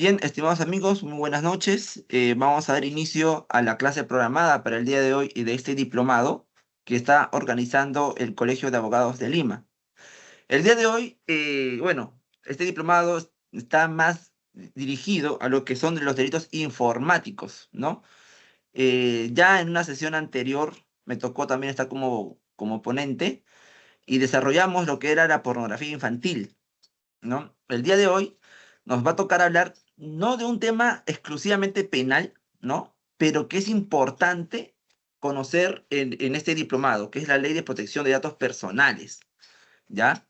Bien, estimados amigos, muy buenas noches. Vamos a dar inicio a la clase programada para el día de hoy y de este diplomado que está organizando el Colegio de Abogados de Lima. El día de hoy, este diplomado está más dirigido a lo que son los delitos informáticos, ¿no? Ya en una sesión anterior me tocó también estar como ponente y desarrollamos lo que era la pornografía infantil, ¿no? El día de hoy nos va a tocar hablar no de un tema exclusivamente penal, ¿no? Pero que es importante conocer en este diplomado, que es la Ley de Protección de Datos Personales, ¿ya?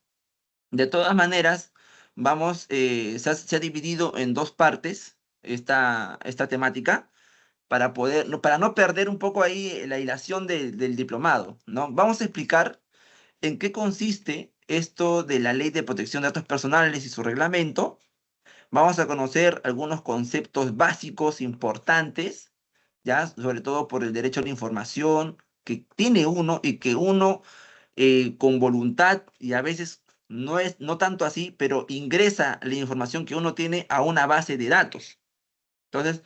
De todas maneras, se ha dividido en dos partes esta temática para no perder un poco ahí la hilación del diplomado, ¿no? Vamos a explicar en qué consiste esto de la Ley de Protección de Datos Personales y su reglamento. Vamos a conocer algunos conceptos básicos importantes, ya, sobre todo por el derecho a la información que tiene uno y que uno con voluntad y a veces no tanto así, pero ingresa la información que uno tiene a una base de datos. Entonces,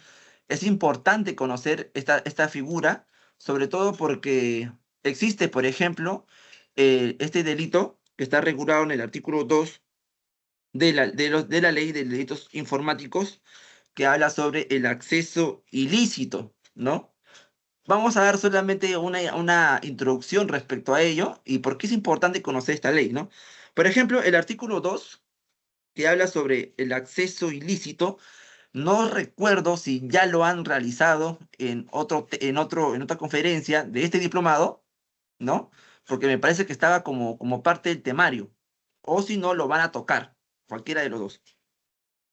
es importante conocer esta figura, sobre todo porque existe, por ejemplo, este delito que está regulado en el artículo 2 de la ley de delitos informáticos, que habla sobre el acceso ilícito, ¿no? Vamos a dar solamente una introducción respecto a ello y por qué es importante conocer esta ley, ¿no? Por ejemplo, el artículo 2 que habla sobre el acceso ilícito, no recuerdo si ya lo han realizado en otra conferencia de este diplomado, ¿no? Porque me parece que estaba como parte del temario, o si no, lo van a tocar, cualquiera de los dos.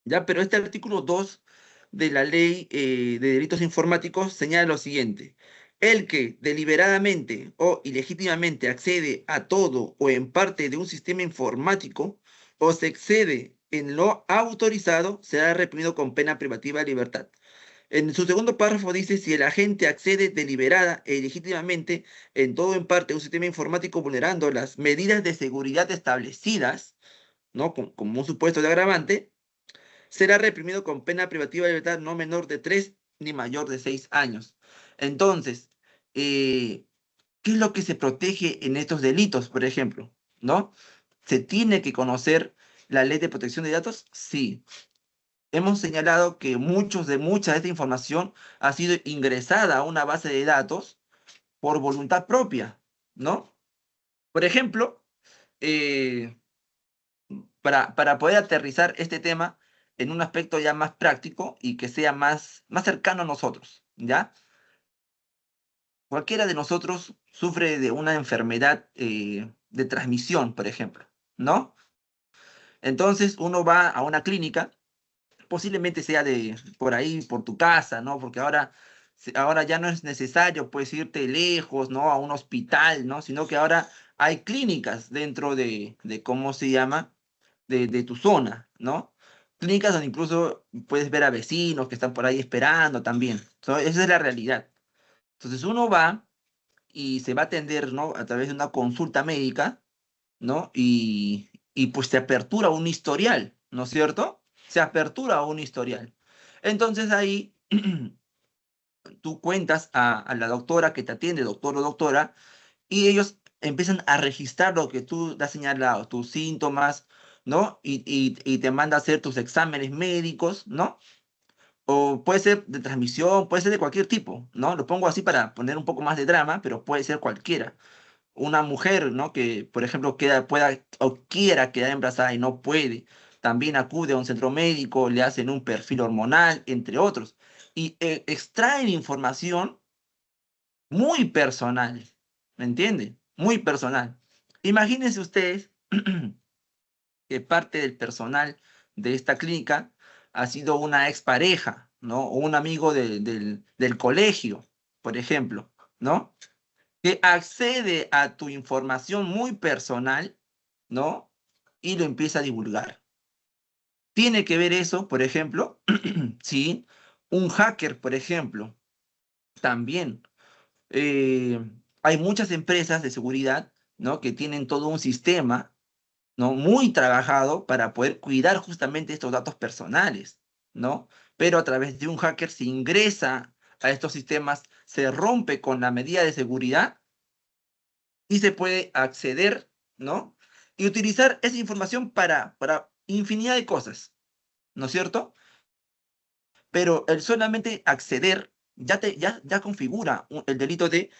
Ya, pero este artículo 2 de la ley de delitos informáticos señala lo siguiente: el que deliberadamente o ilegítimamente accede a todo o en parte de un sistema informático o se excede en lo autorizado será reprimido con pena privativa de libertad. En su segundo párrafo dice: si el agente accede deliberada e ilegítimamente en todo o en parte de un sistema informático vulnerando las medidas de seguridad establecidas, ¿no? Como un supuesto de agravante, será reprimido con pena privativa de libertad no menor de 3 ni mayor de 6 años. Entonces, eh, ¿qué es lo que se protege en estos delitos, por ejemplo? ¿No? ¿Se tiene que conocer la ley de protección de datos? Sí. Hemos señalado que mucha de esta información ha sido ingresada a una base de datos por voluntad propia, ¿no? Por ejemplo, eh, para poder aterrizar este tema en un aspecto ya más práctico y que sea más cercano a nosotros, ¿ya? Cualquiera de nosotros sufre de una enfermedad de transmisión, por ejemplo, ¿no? Entonces uno va a una clínica, posiblemente sea de por ahí, por tu casa, ¿no? Porque ahora ya no es necesario, pues, irte lejos, ¿no? A un hospital, ¿no? Sino que ahora hay clínicas dentro de ¿cómo se llama? De tu zona, ¿no? Clínicas donde incluso puedes ver a vecinos que están por ahí esperando también. Esa es la realidad. Entonces uno va y se va a atender, ¿no? A través de una consulta médica, ¿no? Y pues se apertura un historial, ¿no es cierto? Se apertura un historial. Entonces ahí tú cuentas a la doctora que te atiende, doctor o doctora, y ellos empiezan a registrar lo que tú has señalado, tus síntomas, ¿no? Y te manda a hacer tus exámenes médicos, ¿no? O puede ser de transmisión, puede ser de cualquier tipo, ¿no? Lo pongo así para poner un poco más de drama, pero puede ser cualquiera. Una mujer, ¿no? Que, por ejemplo, pueda o quiera quedar embarazada y no puede, también acude a un centro médico, le hacen un perfil hormonal, entre otros, y extraen información muy personal, ¿me entienden? Muy personal. Imagínense ustedes que parte del personal de esta clínica ha sido una expareja, ¿no? O un amigo del colegio, por ejemplo, ¿no? Que accede a tu información muy personal, ¿no? Y lo empieza a divulgar. Tiene que ver eso, por ejemplo, sí, un hacker, por ejemplo, también. eh, Hay muchas empresas de seguridad, ¿no? Que tienen todo un sistema, ¿no? Muy trabajado para poder cuidar justamente estos datos personales. ¿no? Pero a través de un hacker se ingresa a estos sistemas, se rompe con la medida de seguridad y se puede acceder, ¿no? Y utilizar esa información para infinidad de cosas, ¿no es cierto? Pero el solamente acceder ya configura el delito de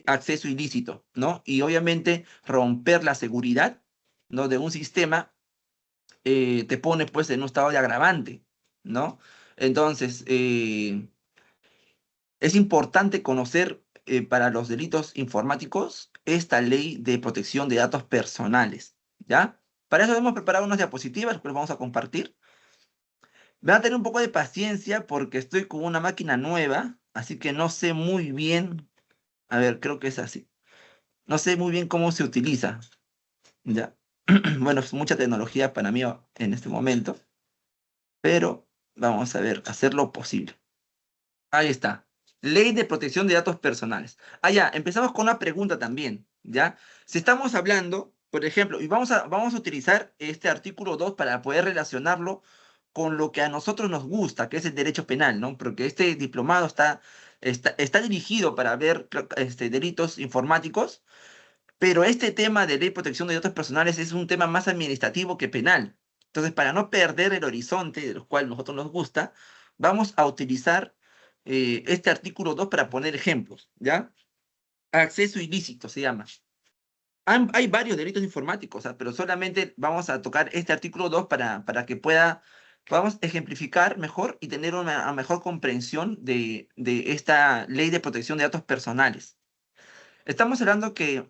acceso ilícito, ¿no? Y obviamente romper la seguridad, ¿no? De un sistema te pone pues en un estado de agravante, ¿no? Entonces, es importante conocer para los delitos informáticos esta ley de protección de datos personales, ¿ya? Para eso hemos preparado unas diapositivas que les vamos a compartir. Van a tener un poco de paciencia porque estoy con una máquina nueva, así que no sé muy bien, a ver, creo que es así. No sé muy bien cómo se utiliza, ¿ya? Bueno, es mucha tecnología para mí en este momento, pero vamos a ver, hacer lo posible. Ahí está. Ley de protección de datos personales. Ah, ya, empezamos con una pregunta también, ¿ya? Si estamos hablando, por ejemplo, y vamos a utilizar este artículo 2 para poder relacionarlo con lo que a nosotros nos gusta, que es el derecho penal, ¿no? Porque este diplomado está dirigido para ver delitos informáticos, pero este tema de ley de protección de datos personales es un tema más administrativo que penal. Entonces, para no perder el horizonte de los cuales a nosotros nos gusta, vamos a utilizar este artículo 2 para poner ejemplos, ¿ya? Acceso ilícito se llama. Hay varios delitos informáticos, pero solamente vamos a tocar este artículo 2 para que podamos ejemplificar mejor y tener una mejor comprensión de esta ley de protección de datos personales. Estamos hablando que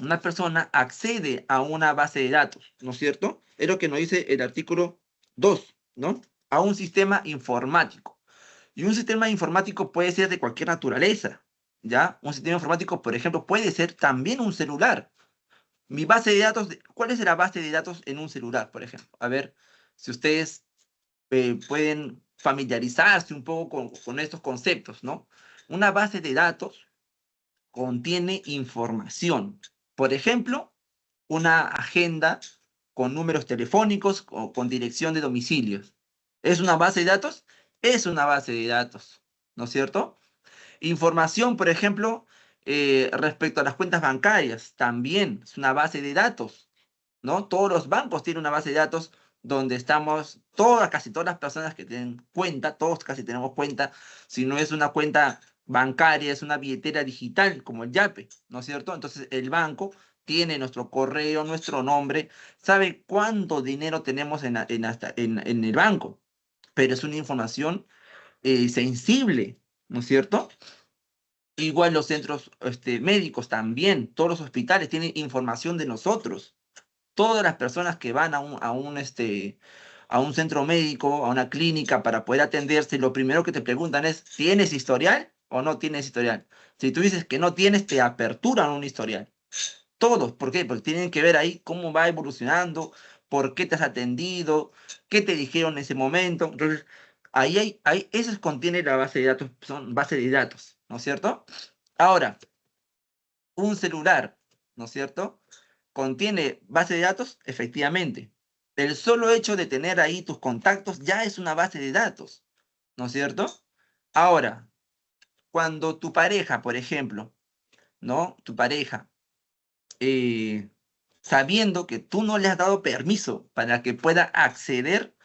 una persona accede a una base de datos, ¿no es cierto? Es lo que nos dice el artículo 2, ¿no? A un sistema informático. Y un sistema informático puede ser de cualquier naturaleza, ¿ya? Un sistema informático, por ejemplo, puede ser también un celular. Mi base de datos, ¿cuál es la base de datos en un celular, por ejemplo? A ver, si ustedes pueden familiarizarse un poco con estos conceptos, ¿no? Una base de datos contiene información. Por ejemplo, una agenda con números telefónicos o con dirección de domicilios. ¿Es una base de datos? Es una base de datos, ¿no es cierto? Información, por ejemplo, respecto a las cuentas bancarias, también es una base de datos, ¿no? Todos los bancos tienen una base de datos donde estamos, casi todas las personas que tienen cuenta, todos casi tenemos cuenta, si no es una cuenta bancaria, es una billetera digital como el Yape, ¿no es cierto? Entonces el banco tiene nuestro correo, nuestro nombre, sabe cuánto dinero tenemos en el banco, pero es una información sensible, ¿no es cierto? Igual los centros médicos también, todos los hospitales tienen información de nosotros. Todas las personas que van a un centro médico, a una clínica para poder atenderse, lo primero que te preguntan es, ¿tienes historial o no tienes historial? Si tú dices que no tienes, te aperturan un historial. Todos, ¿por qué? Porque tienen que ver ahí cómo va evolucionando, por qué te has atendido, qué te dijeron en ese momento. Entonces, eso contiene la base de datos, son base de datos, ¿no es cierto? Ahora, un celular, ¿no es cierto? ¿Contiene base de datos? Efectivamente. El solo hecho de tener ahí tus contactos ya es una base de datos, ¿no es cierto? Ahora, cuando tu pareja, por ejemplo, ¿no? Tu pareja, eh, sabiendo que tú no le has dado permiso para que pueda acceder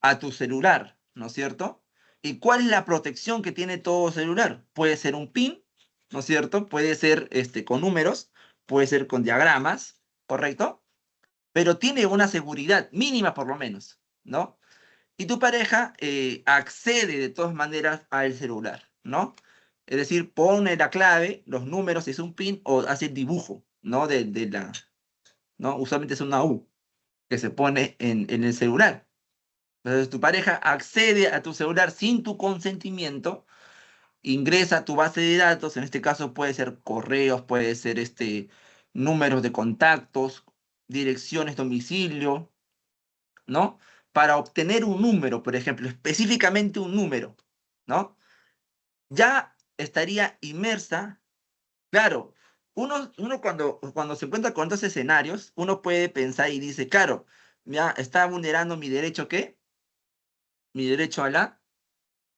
a tu celular, ¿no es cierto? ¿Y cuál es la protección que tiene todo celular? Puede ser un PIN, ¿no es cierto? Puede ser con números, puede ser con diagramas, ¿correcto? Pero tiene una seguridad mínima por lo menos, ¿no? Y tu pareja accede de todas maneras al celular, ¿no? Es decir, pone la clave, los números, si es un PIN, o hace el dibujo, ¿no? ¿No? Usualmente es una U que se pone en el celular. Entonces tu pareja accede a tu celular sin tu consentimiento, ingresa a tu base de datos, en este caso puede ser correos, puede ser números de contactos, direcciones, domicilio, ¿no? Para obtener un número, por ejemplo, específicamente un número, ¿no? Ya estaría inmersa, claro, uno cuando se encuentra con estos escenarios, uno puede pensar y dice, claro, ya está vulnerando mi derecho, ¿qué? mi derecho a la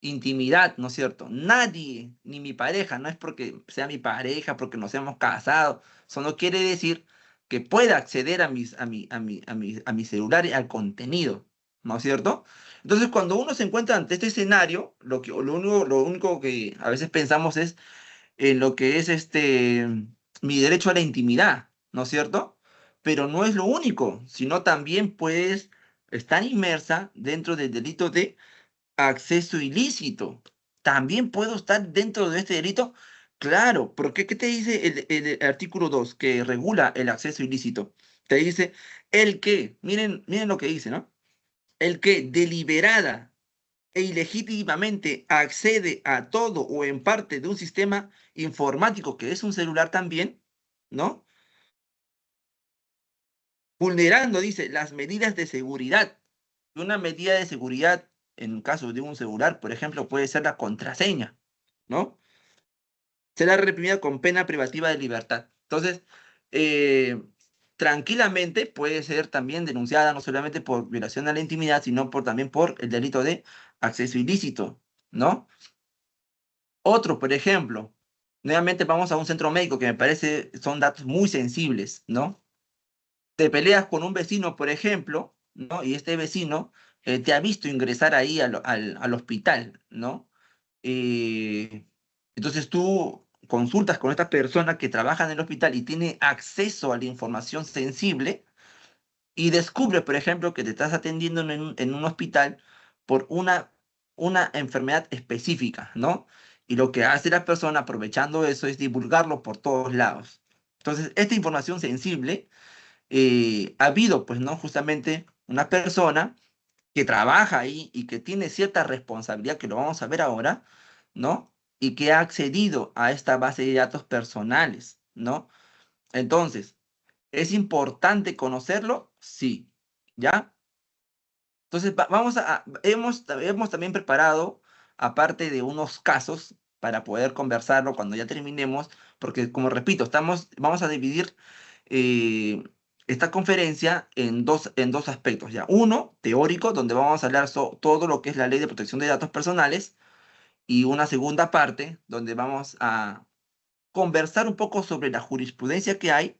intimidad, ¿no es cierto? Nadie, ni mi pareja, no es porque sea mi pareja, porque nos hemos casado, eso no quiere decir que pueda acceder a mi celular y al contenido, ¿no es cierto? Entonces, cuando uno se encuentra ante este escenario, lo único que a veces pensamos es en lo que es mi derecho a la intimidad, ¿no es cierto? Pero no es lo único, sino también puedes estar inmersa dentro del delito de acceso ilícito. También puedo estar dentro de este delito. Claro, porque ¿qué te dice el artículo 2 que regula el acceso ilícito? Te dice el que, miren lo que dice, ¿no? El que deliberada e ilegítimamente accede a todo o en parte de un sistema informático que es un celular también, ¿no? Vulnerando, dice, las medidas de seguridad. Una medida de seguridad en caso de un celular, por ejemplo, puede ser la contraseña, ¿no? Será reprimida con pena privativa de libertad. Entonces, eh, tranquilamente puede ser también denunciada no solamente por violación a la intimidad, sino también por el delito de acceso ilícito, ¿no? Otro, por ejemplo, nuevamente vamos a un centro médico que me parece son datos muy sensibles, ¿no? Te peleas con un vecino, por ejemplo, ¿no? Y este vecino te ha visto ingresar ahí al hospital, ¿no? Eh, entonces tú consultas con esta persona que trabaja en el hospital y tiene acceso a la información sensible y descubre, por ejemplo, que te estás atendiendo en un hospital por una enfermedad específica, ¿no? Y lo que hace la persona aprovechando eso es divulgarlo por todos lados. Entonces, esta información sensible, ha habido, pues, ¿no? Justamente una persona que trabaja ahí y que tiene cierta responsabilidad, que lo vamos a ver ahora, ¿no? Y que ha accedido a esta base de datos personales, ¿no? Entonces, ¿es importante conocerlo? Sí, ¿ya? Entonces, hemos también preparado, aparte de unos casos, para poder conversarlo cuando ya terminemos, porque como repito, vamos a dividir eh, esta conferencia en dos aspectos, ¿ya? Uno, teórico, donde vamos a hablar todo lo que es la Ley de Protección de Datos Personales, y una segunda parte, donde vamos a conversar un poco sobre la jurisprudencia que hay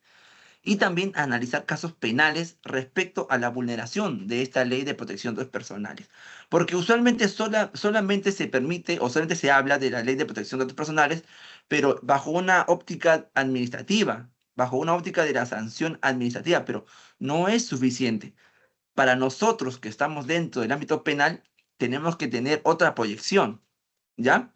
y también analizar casos penales respecto a la vulneración de esta ley de protección de datos personales. Porque usualmente solamente se permite o solamente se habla de la ley de protección de datos personales, pero bajo una óptica administrativa, bajo una óptica de la sanción administrativa, pero no es suficiente. Para nosotros que estamos dentro del ámbito penal, tenemos que tener otra proyección, ¿ya?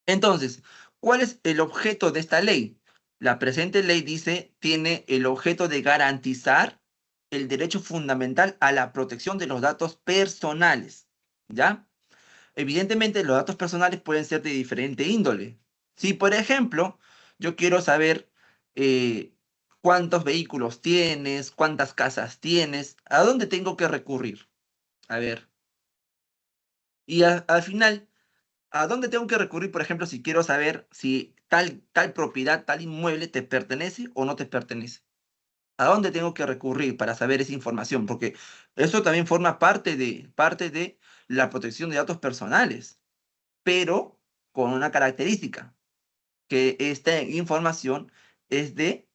Entonces, ¿cuál es el objeto de esta ley? La presente ley dice, tiene el objeto de garantizar el derecho fundamental a la protección de los datos personales, ¿ya? Evidentemente, los datos personales pueden ser de diferente índole. Si, por ejemplo, yo quiero saber cuántos vehículos tienes, cuántas casas tienes, ¿a dónde tengo que recurrir? A ver, y al final ¿a dónde tengo que recurrir, por ejemplo, si quiero saber si tal propiedad, tal inmueble te pertenece o no te pertenece? ¿A dónde tengo que recurrir para saber esa información? Porque eso también forma parte de la protección de datos personales, pero con una característica, que esta información es de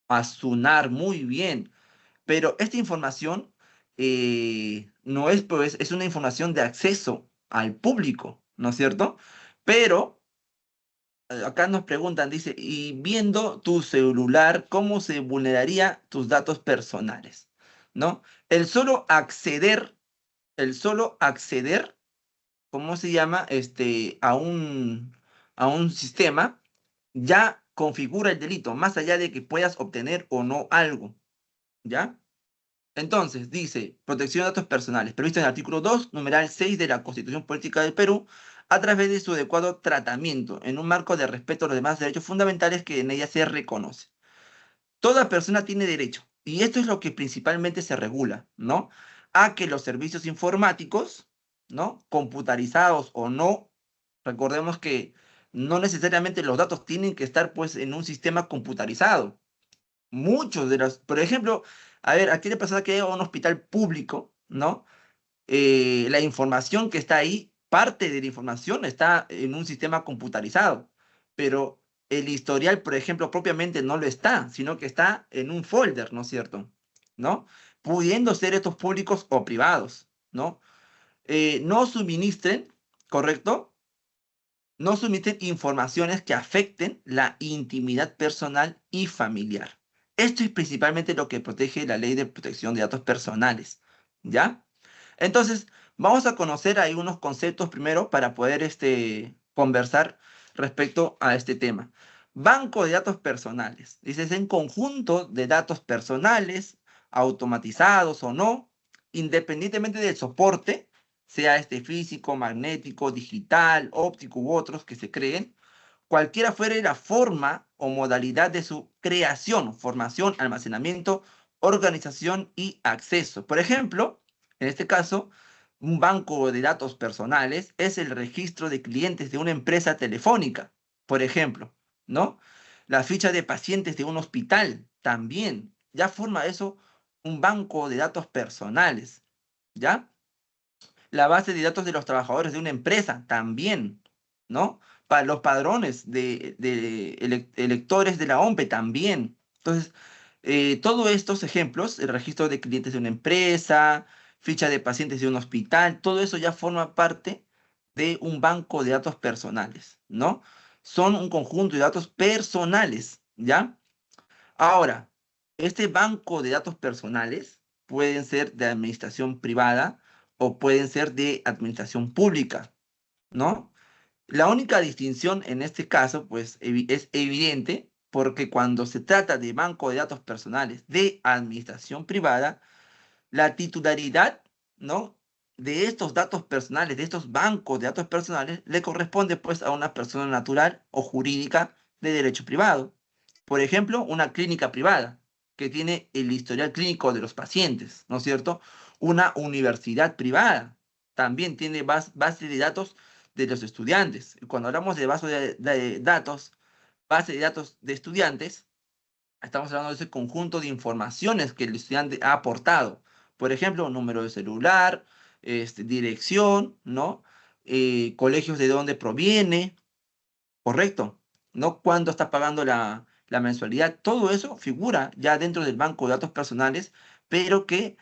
asunar muy bien, pero esta información no es, pues, es una información de acceso al público, ¿no es cierto? Pero acá nos preguntan, dice, y viendo tu celular, ¿cómo se vulneraría tus datos personales? ¿No? El solo acceder, el solo acceder, ¿cómo se llama? A un sistema, ya configura el delito, más allá de que puedas obtener o no algo, ¿ya? Entonces, dice, protección de datos personales, previsto en el artículo 2, numeral 6 de la Constitución Política del Perú, a través de su adecuado tratamiento, en un marco de respeto a los demás derechos fundamentales que en ella se reconoce. Toda persona tiene derecho, y esto es lo que principalmente se regula, ¿no? A que los servicios informáticos, ¿no? Computarizados o no, recordemos que no necesariamente los datos tienen que estar, pues, en un sistema computarizado. Muchos de los, por ejemplo, a ver, aquella persona que va a un hospital público, ¿no? la información que está ahí, parte de la información está en un sistema computarizado, pero el historial, por ejemplo, propiamente no lo está, sino que está en un folder, ¿no es cierto? ¿No? Pudiendo ser estos públicos o privados, ¿no? No suministren, ¿correcto? No suministren informaciones que afecten la intimidad personal y familiar. Esto es principalmente lo que protege la Ley de Protección de Datos Personales, ¿ya? Entonces, vamos a conocer ahí unos conceptos primero para poder conversar respecto a este tema. Banco de datos personales. Dice, es un conjunto de datos personales, automatizados o no, independientemente del soporte, sea este físico, magnético, digital, óptico u otros que se creen, cualquiera fuere la forma o modalidad de su creación, formación, almacenamiento, organización y acceso. Por ejemplo, en este caso, un banco de datos personales es el registro de clientes de una empresa telefónica, por ejemplo, ¿no? La ficha de pacientes de un hospital también. Ya forma eso un banco de datos personales, ¿ya? La base de datos de los trabajadores de una empresa también, ¿no? Para los padrones de electores de la OMPE también. Entonces, todos estos ejemplos, el registro de clientes de una empresa, ficha de pacientes de un hospital, todo eso ya forma parte de un banco de datos personales, ¿no? Son un conjunto de datos personales, ¿ya? Ahora, este banco de datos personales pueden ser de administración privada o pueden ser de administración pública, ¿no? La única distinción en este caso, pues, es evidente porque cuando se trata de banco de datos personales de administración privada, la titularidad, ¿no? De estos datos personales, de estos bancos de datos personales, le corresponde pues a una persona natural o jurídica de derecho privado. Por ejemplo, una clínica privada que tiene el historial clínico de los pacientes, ¿no es cierto? Una universidad privada también tiene base de datos de los estudiantes. Cuando hablamos de base de datos, base de datos de estudiantes, estamos hablando de ese conjunto de informaciones que el estudiante ha aportado. Por ejemplo, número de celular, dirección, ¿no? Colegios de dónde proviene, correcto, ¿no? Cuándo está pagando la mensualidad. Todo eso figura ya dentro del banco de datos personales, pero que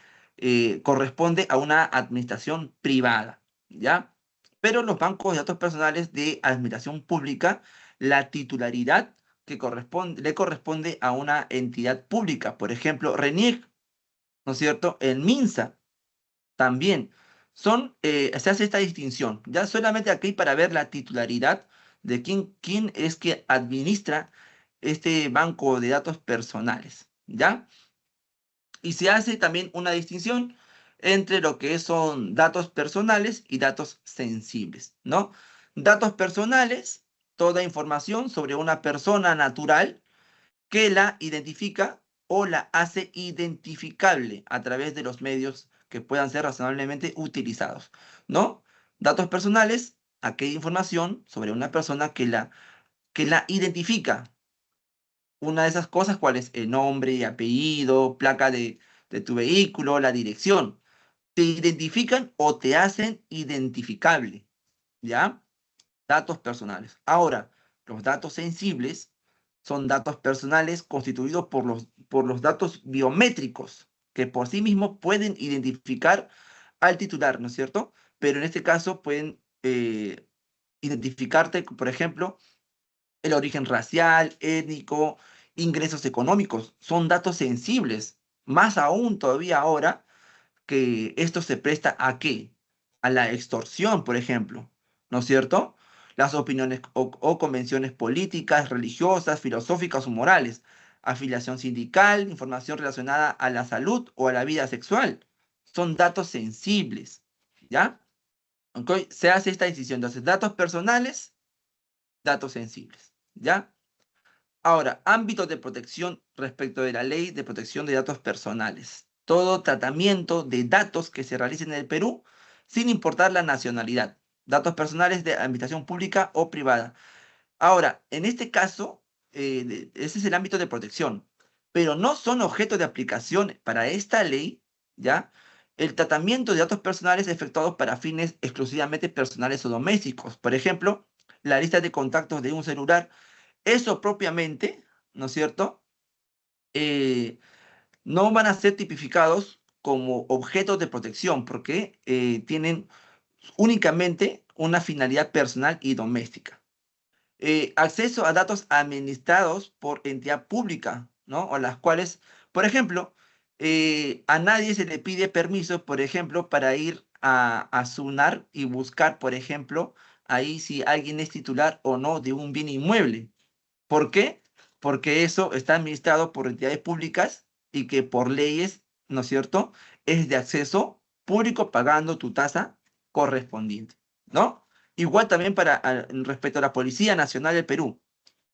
corresponde a una administración privada, ¿ya? Pero los bancos de datos personales de administración pública, la titularidad le corresponde a una entidad pública, por ejemplo, RENIEC, ¿no es cierto? El MINSA también. Se hace esta distinción, ya solamente aquí para ver la titularidad de quién es que administra este banco de datos personales, ¿ya? Y se hace también una distinción entre lo que son datos personales y datos sensibles, ¿no? Datos personales, toda información sobre una persona natural que la identifica o la hace identificable a través de los medios que puedan ser razonablemente utilizados, ¿no? Datos personales, aquella información sobre una persona que la identifica. Una de esas cosas, ¿cuál es? El nombre, apellido, placa de tu vehículo, la dirección. Te identifican o te hacen identificable, ¿ya? Datos personales. Ahora, los datos sensibles son datos personales constituidos por los datos biométricos, que por sí mismos pueden identificar al titular, ¿no es cierto? Pero en este caso pueden identificarte, por ejemplo, el origen racial, étnico, ingresos económicos. Son datos sensibles. Más aún todavía ahora que esto se presta ¿a qué? A la extorsión, por ejemplo, ¿no es cierto? Las opiniones o convenciones políticas, religiosas, filosóficas o morales, afiliación sindical, información relacionada a la salud o a la vida sexual. Son datos sensibles, ¿ya? ¿Ok? Se hace esta decisión. Entonces, datos personales, datos sensibles, ¿ya? Ahora, ámbitos de protección respecto de la Ley de Protección de Datos Personales. Todo tratamiento de datos que se realice en el Perú, sin importar la nacionalidad. Datos personales de administración pública o privada. Ahora, en este caso, ese es el ámbito de protección, pero no son objeto de aplicación para esta ley, ¿ya? el tratamiento de datos personales efectuados para fines exclusivamente personales o domésticos. Por ejemplo, la lista de contactos de un celular. Eso propiamente, ¿no es cierto? No van a ser tipificados como objetos de protección porque tienen únicamente una finalidad personal y doméstica. Acceso a datos administrados por entidad pública, ¿no? O las cuales, por ejemplo, a nadie se le pide permiso, por ejemplo, para ir a SUNAR y buscar, por ejemplo, ahí si alguien es titular o no de un bien inmueble. ¿Por qué? Porque eso está administrado por entidades públicas y que por leyes, ¿no es cierto?, es de acceso público pagando tu tasa correspondiente, ¿no? Igual también respecto a la Policía Nacional del Perú,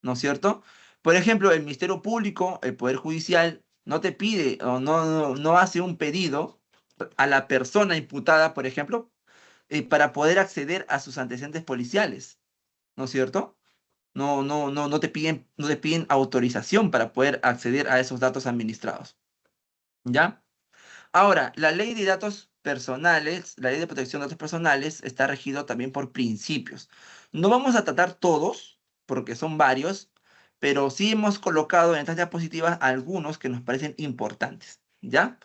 ¿no es cierto? Por ejemplo, el Ministerio Público, el Poder Judicial, no te pide o no hace un pedido a la persona imputada, por ejemplo, para poder acceder a sus antecedentes policiales, ¿no es cierto? No te piden autorización para poder acceder a esos datos administrados. ¿Ya? Ahora, la ley de datos personales, la ley de protección de datos personales está regido también por principios. No vamos a tratar todos, porque son varios, pero sí hemos colocado en estas diapositivas algunos que nos parecen importantes. ¿Ya?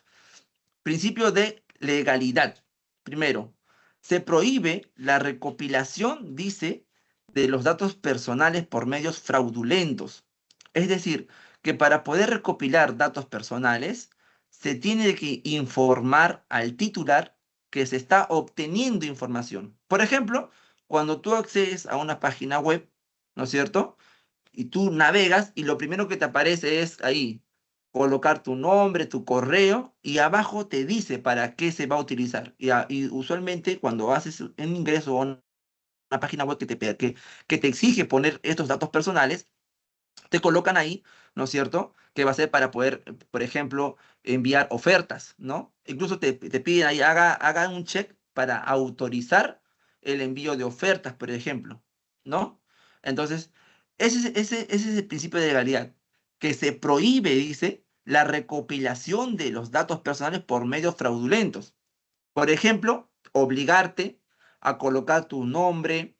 Principio de legalidad. Primero, se prohíbe la recopilación, dice, de los datos personales por medios fraudulentos. Es decir, que para poder recopilar datos personales, se tiene que informar al titular que se está obteniendo información. Por ejemplo, cuando tú accedes a una página web, ¿no es cierto? Y tú navegas y lo primero que te aparece es ahí, colocar tu nombre, tu correo y abajo te dice para qué se va a utilizar. Y usualmente cuando haces un ingreso a una página web que te exige poner estos datos personales, te colocan ahí, ¿no es cierto? Que va a ser para poder, por ejemplo, enviar ofertas, ¿no? Incluso te piden ahí, haga un check para autorizar el envío de ofertas, por ejemplo, ¿no? Entonces, ese es el principio de legalidad, que se prohíbe, dice, la recopilación de los datos personales por medios fraudulentos. Por ejemplo, obligarte a colocar tu nombre,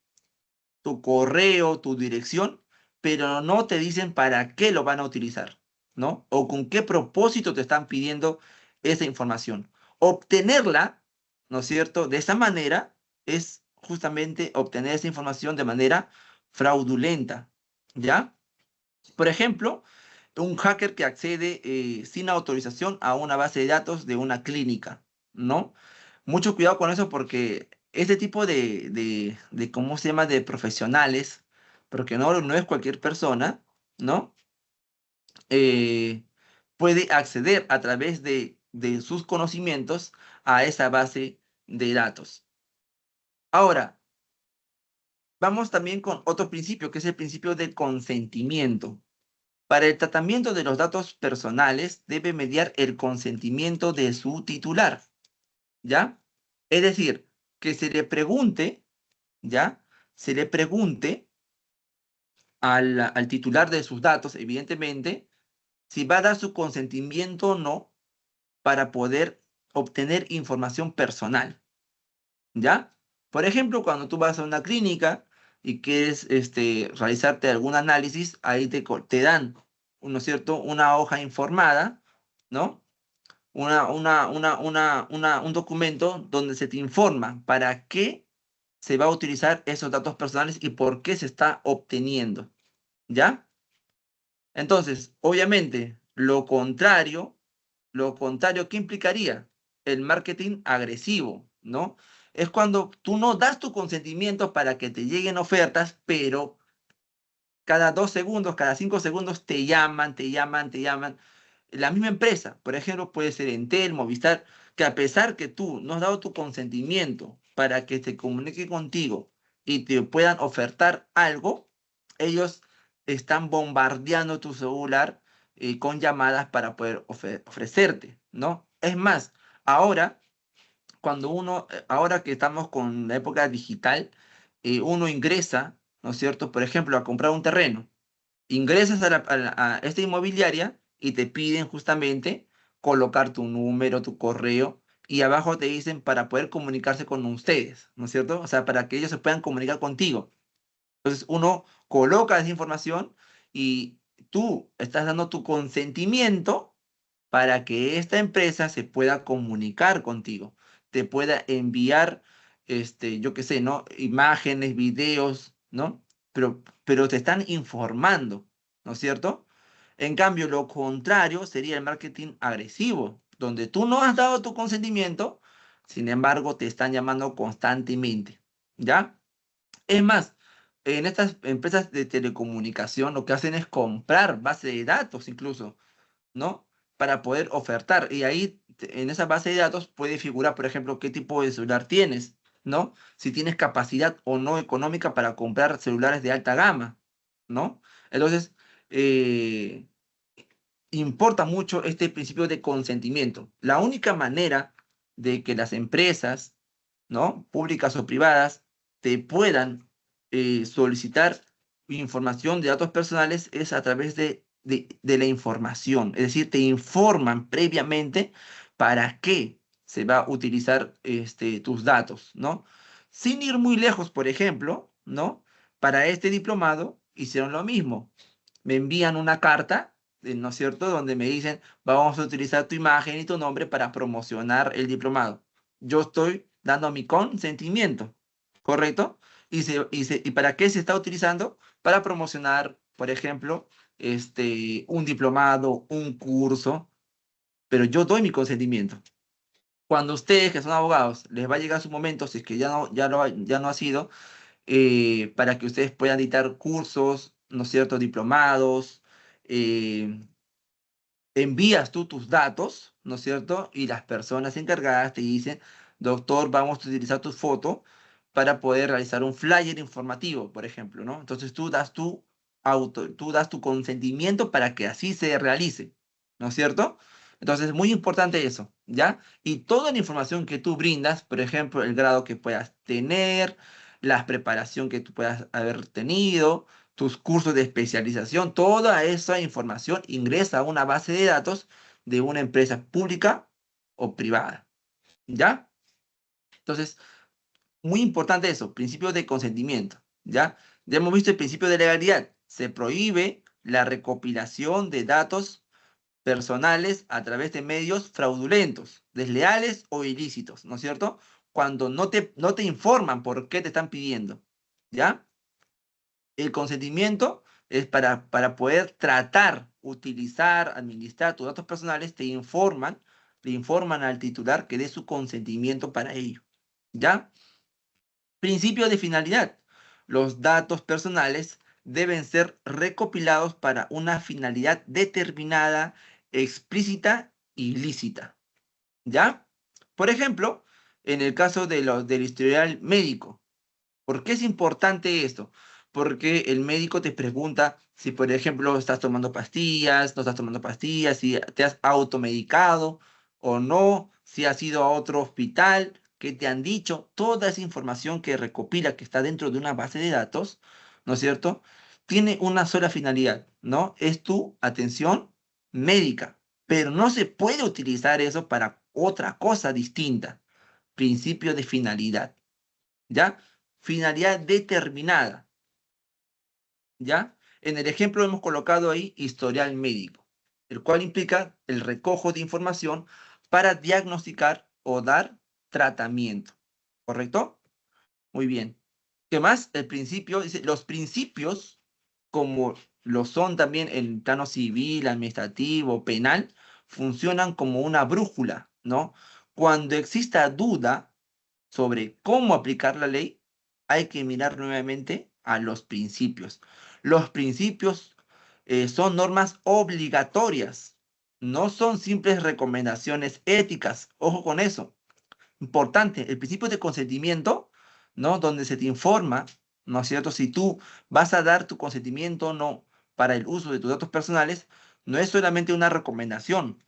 tu correo, tu dirección, pero no te dicen para qué lo van a utilizar, ¿no? O con qué propósito te están pidiendo esa información. Obtenerla, ¿no es cierto? De esa manera es justamente obtener esa información de manera fraudulenta, ¿ya? Por ejemplo, un hacker que accede sin autorización a una base de datos de una clínica, ¿no? Mucho cuidado con eso porque este tipo ¿cómo se llama?, de profesionales, porque no es cualquier persona, ¿no? Eh, puede acceder a través de sus conocimientos a esa base de datos. Ahora, vamos también con otro principio, que es el principio del consentimiento. Para el tratamiento de los datos personales debe mediar el consentimiento de su titular, ¿ya? Es decir, que se le pregunte, ¿ya? Se le pregunte al titular de sus datos, evidentemente, si va a dar su consentimiento o no para poder obtener información personal, ¿ya? Por ejemplo, cuando tú vas a una clínica y quieres realizarte algún análisis, ahí te dan, ¿no es cierto?, una hoja informada, ¿no? Un documento donde se te informa para qué se va a utilizar esos datos personales y por qué se está obteniendo, ¿ya? Entonces, obviamente, ¿qué implicaría? El marketing agresivo, ¿no? Es cuando tú no das tu consentimiento para que te lleguen ofertas, pero cada 2 segundos, cada 5 segundos te llaman. La misma empresa, por ejemplo, puede ser Entel, Movistar, que a pesar que tú no has dado tu consentimiento para que se comunique contigo y te puedan ofertar algo, ellos están bombardeando tu celular con llamadas para poder ofrecerte, ¿no? Es más, ahora, ahora que estamos con la época digital, uno ingresa, ¿no es cierto?, por ejemplo, a comprar un terreno. Ingresas a esta inmobiliaria y te piden justamente colocar tu número, tu correo, y abajo te dicen para poder comunicarse con ustedes, ¿no es cierto? O sea, para que ellos se puedan comunicar contigo. Entonces uno coloca esa información y tú estás dando tu consentimiento para que esta empresa se pueda comunicar contigo, te pueda enviar, yo qué sé, ¿no? Imágenes, videos, ¿no? Pero te están informando, ¿no es cierto? En cambio, lo contrario sería el marketing agresivo, donde tú no has dado tu consentimiento, sin embargo, te están llamando constantemente, ¿ya? Es más, en estas empresas de telecomunicación lo que hacen es comprar base de datos incluso, ¿no? Para poder ofertar. Y ahí en esa base de datos puede figurar, por ejemplo, qué tipo de celular tienes, ¿no? Si tienes capacidad o no económica para comprar celulares de alta gama, ¿no? Entonces, eh, importa mucho este principio de consentimiento. La única manera de que las empresas, ¿no? Públicas o privadas, te puedan solicitar información de datos personales es a través de la información. Es decir, te informan previamente para qué se va a utilizar tus datos, ¿no? Sin ir muy lejos, por ejemplo, ¿no? Para este diplomado hicieron lo mismo. Me envían una carta, ¿no es cierto?, donde me dicen, vamos a utilizar tu imagen y tu nombre para promocionar el diplomado. Yo estoy dando mi consentimiento, ¿correcto? ¿Y para qué se está utilizando? Para promocionar, por ejemplo, un diplomado, un curso, pero yo doy mi consentimiento. Cuando ustedes, que son abogados, les va a llegar su momento, si es que ya no ha sido, para que ustedes puedan dictar cursos, ¿no es cierto?, diplomados, eh, envías tú tus datos, ¿no es cierto? Y las personas encargadas te dicen, doctor, vamos a utilizar tu foto para poder realizar un flyer informativo, por ejemplo, ¿no? Entonces tú das tu consentimiento para que así se realice, ¿no es cierto? Entonces es muy importante eso, ¿ya? Y toda la información que tú brindas, por ejemplo, el grado que puedas tener, la preparación que tú puedas haber tenido, tus cursos de especialización, toda esa información ingresa a una base de datos de una empresa pública o privada, ¿ya? Entonces, muy importante eso, principio de consentimiento, ¿ya? Ya hemos visto el principio de legalidad. Se prohíbe la recopilación de datos personales a través de medios fraudulentos, desleales o ilícitos, ¿no es cierto? Cuando no te informan por qué te están pidiendo, ¿ya? El consentimiento es para poder tratar, utilizar, administrar tus datos personales, le informan al titular que dé su consentimiento para ello. ¿Ya? Principio de finalidad. Los datos personales deben ser recopilados para una finalidad determinada, explícita y lícita. ¿Ya? Por ejemplo, en el caso del historial médico, ¿por qué es importante esto? Porque el médico te pregunta si, por ejemplo, estás tomando pastillas, no estás tomando pastillas, si te has automedicado o no, si has ido a otro hospital, qué te han dicho. Toda esa información que recopila, que está dentro de una base de datos, ¿no es cierto? Tiene una sola finalidad, ¿no? Es tu atención médica, pero no se puede utilizar eso para otra cosa distinta. Principio de finalidad. ¿Ya? Finalidad determinada, ¿ya? En el ejemplo hemos colocado ahí historial médico, el cual implica el recojo de información para diagnosticar o dar tratamiento, ¿correcto? Muy bien. ¿Qué más? El principio, dice, los principios, como lo son también en plano civil, administrativo, penal, funcionan como una brújula, ¿no? Cuando exista duda sobre cómo aplicar la ley, hay que mirar nuevamente a los principios. Los principios son normas obligatorias, no son simples recomendaciones éticas. Ojo con eso. Importante, el principio de consentimiento, ¿no? Donde se te informa, ¿no es cierto? Si tú vas a dar tu consentimiento o no para el uso de tus datos personales, no es solamente una recomendación.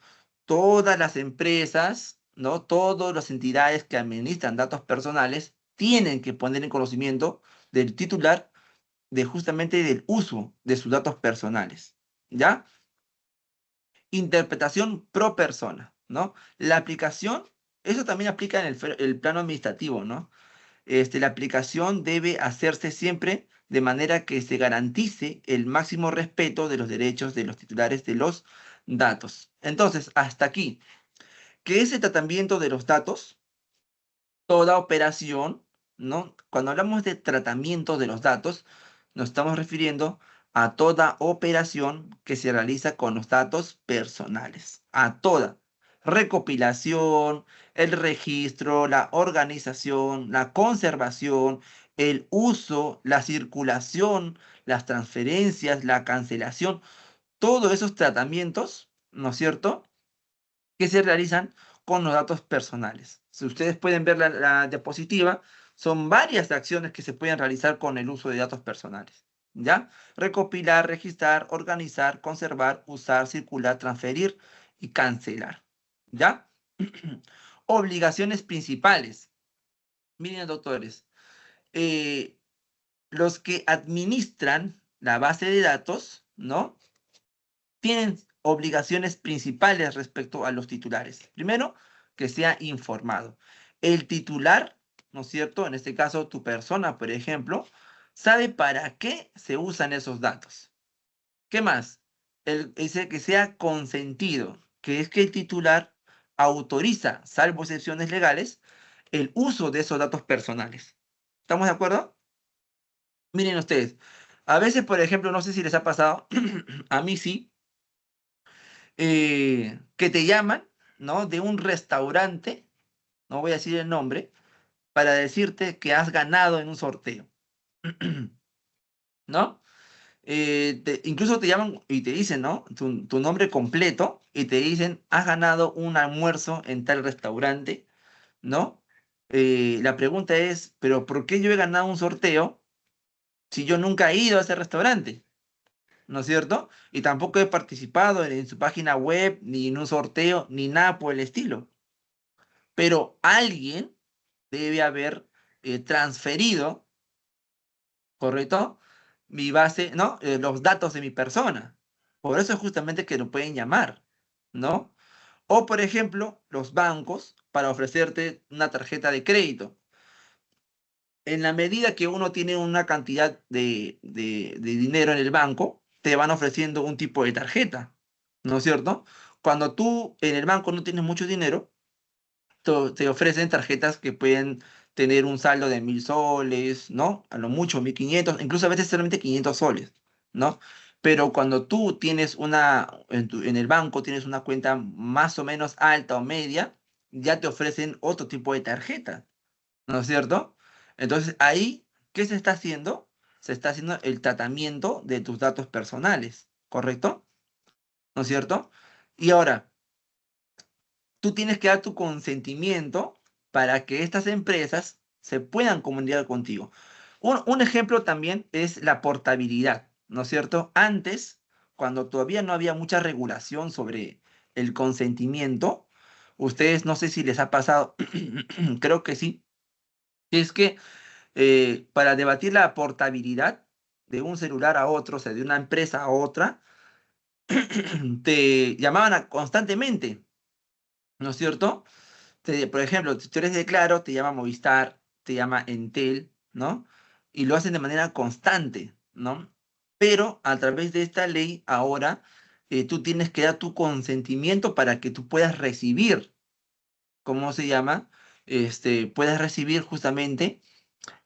Todas las empresas, ¿no? Todas las entidades que administran datos personales tienen que poner en conocimiento del titular de justamente del uso de sus datos personales, ¿ya? Interpretación pro persona, ¿no? La aplicación Eso también aplica en el plano administrativo, ¿no? La aplicación debe hacerse siempre de manera que se garantice el máximo respeto de los derechos de los titulares de los datos. Entonces, hasta aquí, ¿qué es el tratamiento de los datos? Toda operación, ¿no? Cuando hablamos de tratamiento de los datos, nos estamos refiriendo a toda operación que se realiza con los datos personales, a toda recopilación, el registro, la organización, la conservación, el uso, la circulación, las transferencias, la cancelación, todos esos tratamientos, ¿no es cierto?, que se realizan con los datos personales. Si ustedes pueden ver la diapositiva, son varias acciones que se pueden realizar con el uso de datos personales. ¿Ya? Recopilar, registrar, organizar, conservar, usar, circular, transferir y cancelar. ¿Ya? Obligaciones principales. Miren, doctores, eh, los que administran la base de datos, ¿no?, tienen obligaciones principales respecto a los titulares. Primero, que sea informado. El titular, ¿no es cierto? En este caso, tu persona, por ejemplo, sabe para qué se usan esos datos. ¿Qué más? Dice que sea consentido, que es que el titular autoriza, salvo excepciones legales, el uso de esos datos personales. ¿Estamos de acuerdo? Miren ustedes, a veces, por ejemplo, no sé si les ha pasado, a mí sí, que te llaman, ¿no?, de un restaurante, no voy a decir el nombre, para decirte que has ganado en un sorteo, ¿no? Incluso te llaman y te dicen, ¿no?, tu nombre completo y te dicen, has ganado un almuerzo en tal restaurante, ¿no? La pregunta es, ¿pero por qué yo he ganado un sorteo si yo nunca he ido a ese restaurante? ¿No es cierto? Y tampoco he participado en su página web, ni en un sorteo, ni nada por el estilo. Pero alguien debe haber transferido, ¿correcto?, mi base, ¿no? Los datos de mi persona. Por eso es justamente que lo pueden llamar, ¿no? O, por ejemplo, los bancos para ofrecerte una tarjeta de crédito. En la medida que uno tiene una cantidad de dinero en el banco, te van ofreciendo un tipo de tarjeta, ¿no es cierto? Cuando tú en el banco no tienes mucho dinero, te ofrecen tarjetas que pueden tener un saldo de 1.000 soles, ¿no? A lo mucho 1.500, incluso a veces solamente 500 soles, ¿no? Pero cuando tú tienes en el banco tienes una cuenta más o menos alta o media, ya te ofrecen otro tipo de tarjeta, ¿no es cierto? Entonces ahí, ¿qué se está haciendo? Se está haciendo el tratamiento de tus datos personales, ¿correcto? ¿No es cierto? Y ahora, tú tienes que dar tu consentimiento para que estas empresas se puedan comunicar contigo. Un ejemplo también es la portabilidad, ¿no es cierto? Antes, cuando todavía no había mucha regulación sobre el consentimiento, ustedes no sé si les ha pasado, creo que sí, es que para debatir la portabilidad de un celular a otro, o sea, de una empresa a otra, te llamaban constantemente, ¿no es cierto? Por ejemplo, si tú eres de Claro, te llama Movistar, te llama Entel, ¿no? Y lo hacen de manera constante, ¿no? Pero a través de esta ley, ahora tú tienes que dar tu consentimiento para que tú puedas recibir, ¿cómo se llama? Puedas recibir justamente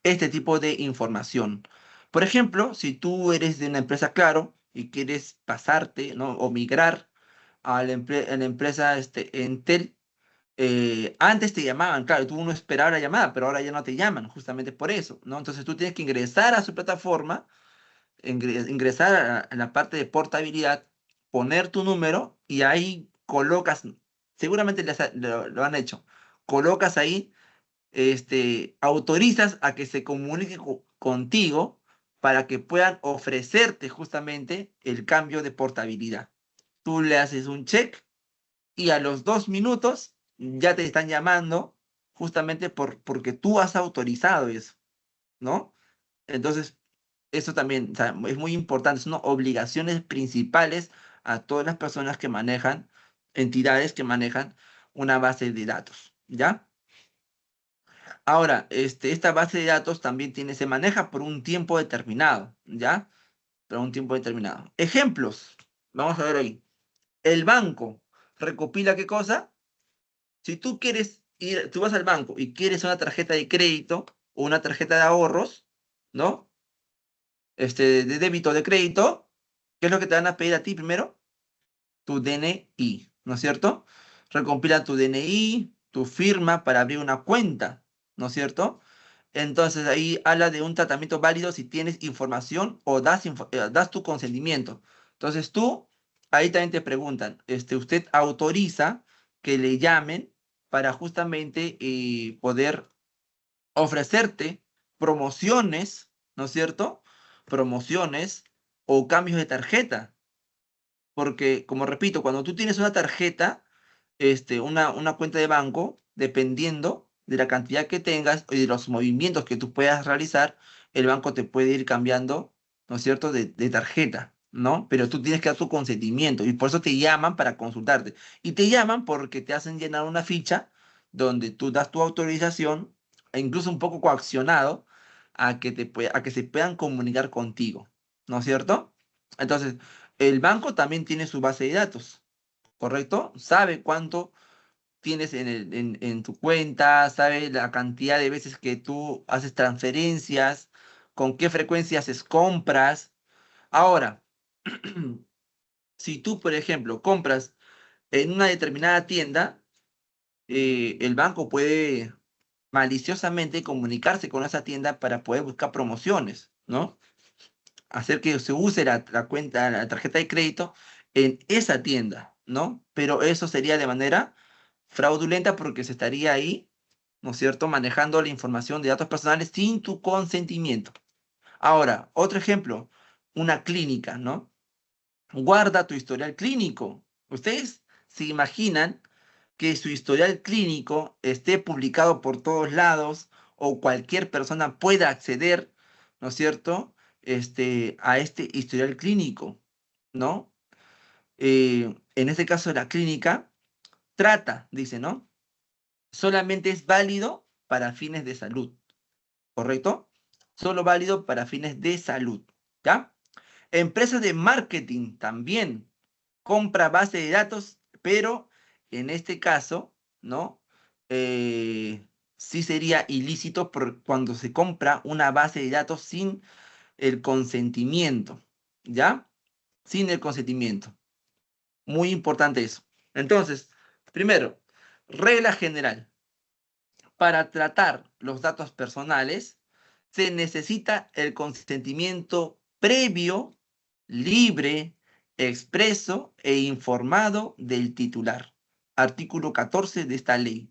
este tipo de información. Por ejemplo, si tú eres de una empresa Claro y quieres pasarte, ¿no?, o migrar a la empresa Entel, antes te llamaban, claro, tú no esperabas la llamada, pero ahora ya no te llaman, justamente por eso, ¿no? Entonces tú tienes que ingresar a su plataforma, ingresar a la parte de portabilidad, poner tu número y ahí colocas, seguramente lo han hecho, colocas ahí, autorizas a que se comunique contigo para que puedan ofrecerte justamente el cambio de portabilidad. Tú le haces un check y a los 2 minutos ya te están llamando justamente porque tú has autorizado eso, ¿no? Entonces, eso también, o sea, es muy importante, son obligaciones principales a todas las personas que manejan, entidades que manejan una base de datos, ¿ya? Ahora, esta base de datos también se maneja por un tiempo determinado, ¿ya? Por un tiempo determinado. Ejemplos, vamos a ver ahí. El banco recopila ¿qué cosa? Si tú quieres ir, tú vas al banco y quieres una tarjeta de crédito o una tarjeta de ahorros, ¿no? De débito o de crédito, ¿qué es lo que te van a pedir a ti primero? Tu DNI, ¿no es cierto? Recompila tu DNI, tu firma para abrir una cuenta, ¿no es cierto? Entonces ahí habla de un tratamiento válido si tienes información o das tu consentimiento. Entonces tú, ahí también te preguntan, ¿usted autoriza que le llamen para justamente poder ofrecerte promociones, ¿no es cierto? Promociones o cambios de tarjeta. Porque, como repito, cuando tú tienes una tarjeta, una cuenta de banco, dependiendo de la cantidad que tengas y de los movimientos que tú puedas realizar, el banco te puede ir cambiando, ¿no es cierto?, de tarjeta, ¿no? Pero tú tienes que dar tu consentimiento y por eso te llaman para consultarte. Y te llaman porque te hacen llenar una ficha donde tú das tu autorización, e incluso un poco coaccionado, a que se puedan comunicar contigo, ¿no es cierto? Entonces, el banco también tiene su base de datos, ¿correcto? Sabe cuánto tienes en tu cuenta, sabe la cantidad de veces que tú haces transferencias, con qué frecuencia haces compras. Ahora, si tú, por ejemplo, compras en una determinada tienda, el banco puede maliciosamente comunicarse con esa tienda para poder buscar promociones, ¿no? Hacer que se use la cuenta, la tarjeta de crédito en esa tienda, ¿no? Pero eso sería de manera fraudulenta porque se estaría ahí, ¿no es cierto?, manejando la información de datos personales sin tu consentimiento. Ahora, otro ejemplo, una clínica, ¿no? Guarda tu historial clínico. ¿Ustedes se imaginan que su historial clínico esté publicado por todos lados o cualquier persona pueda acceder, ¿no es cierto?, a este historial clínico, ¿no? En este caso, la clínica trata, dice, ¿no? Solamente es válido para fines de salud, ¿correcto? Solo válido para fines de salud, ¿ya? Empresas de marketing también compra base de datos, pero en este caso, ¿no? Sí sería ilícito cuando se compra una base de datos sin el consentimiento, ¿ya? Sin el consentimiento. Muy importante eso. Entonces, primero, regla general. Para tratar los datos personales, se necesita el consentimiento previo, libre, expreso e informado del titular. Artículo 14 de esta ley.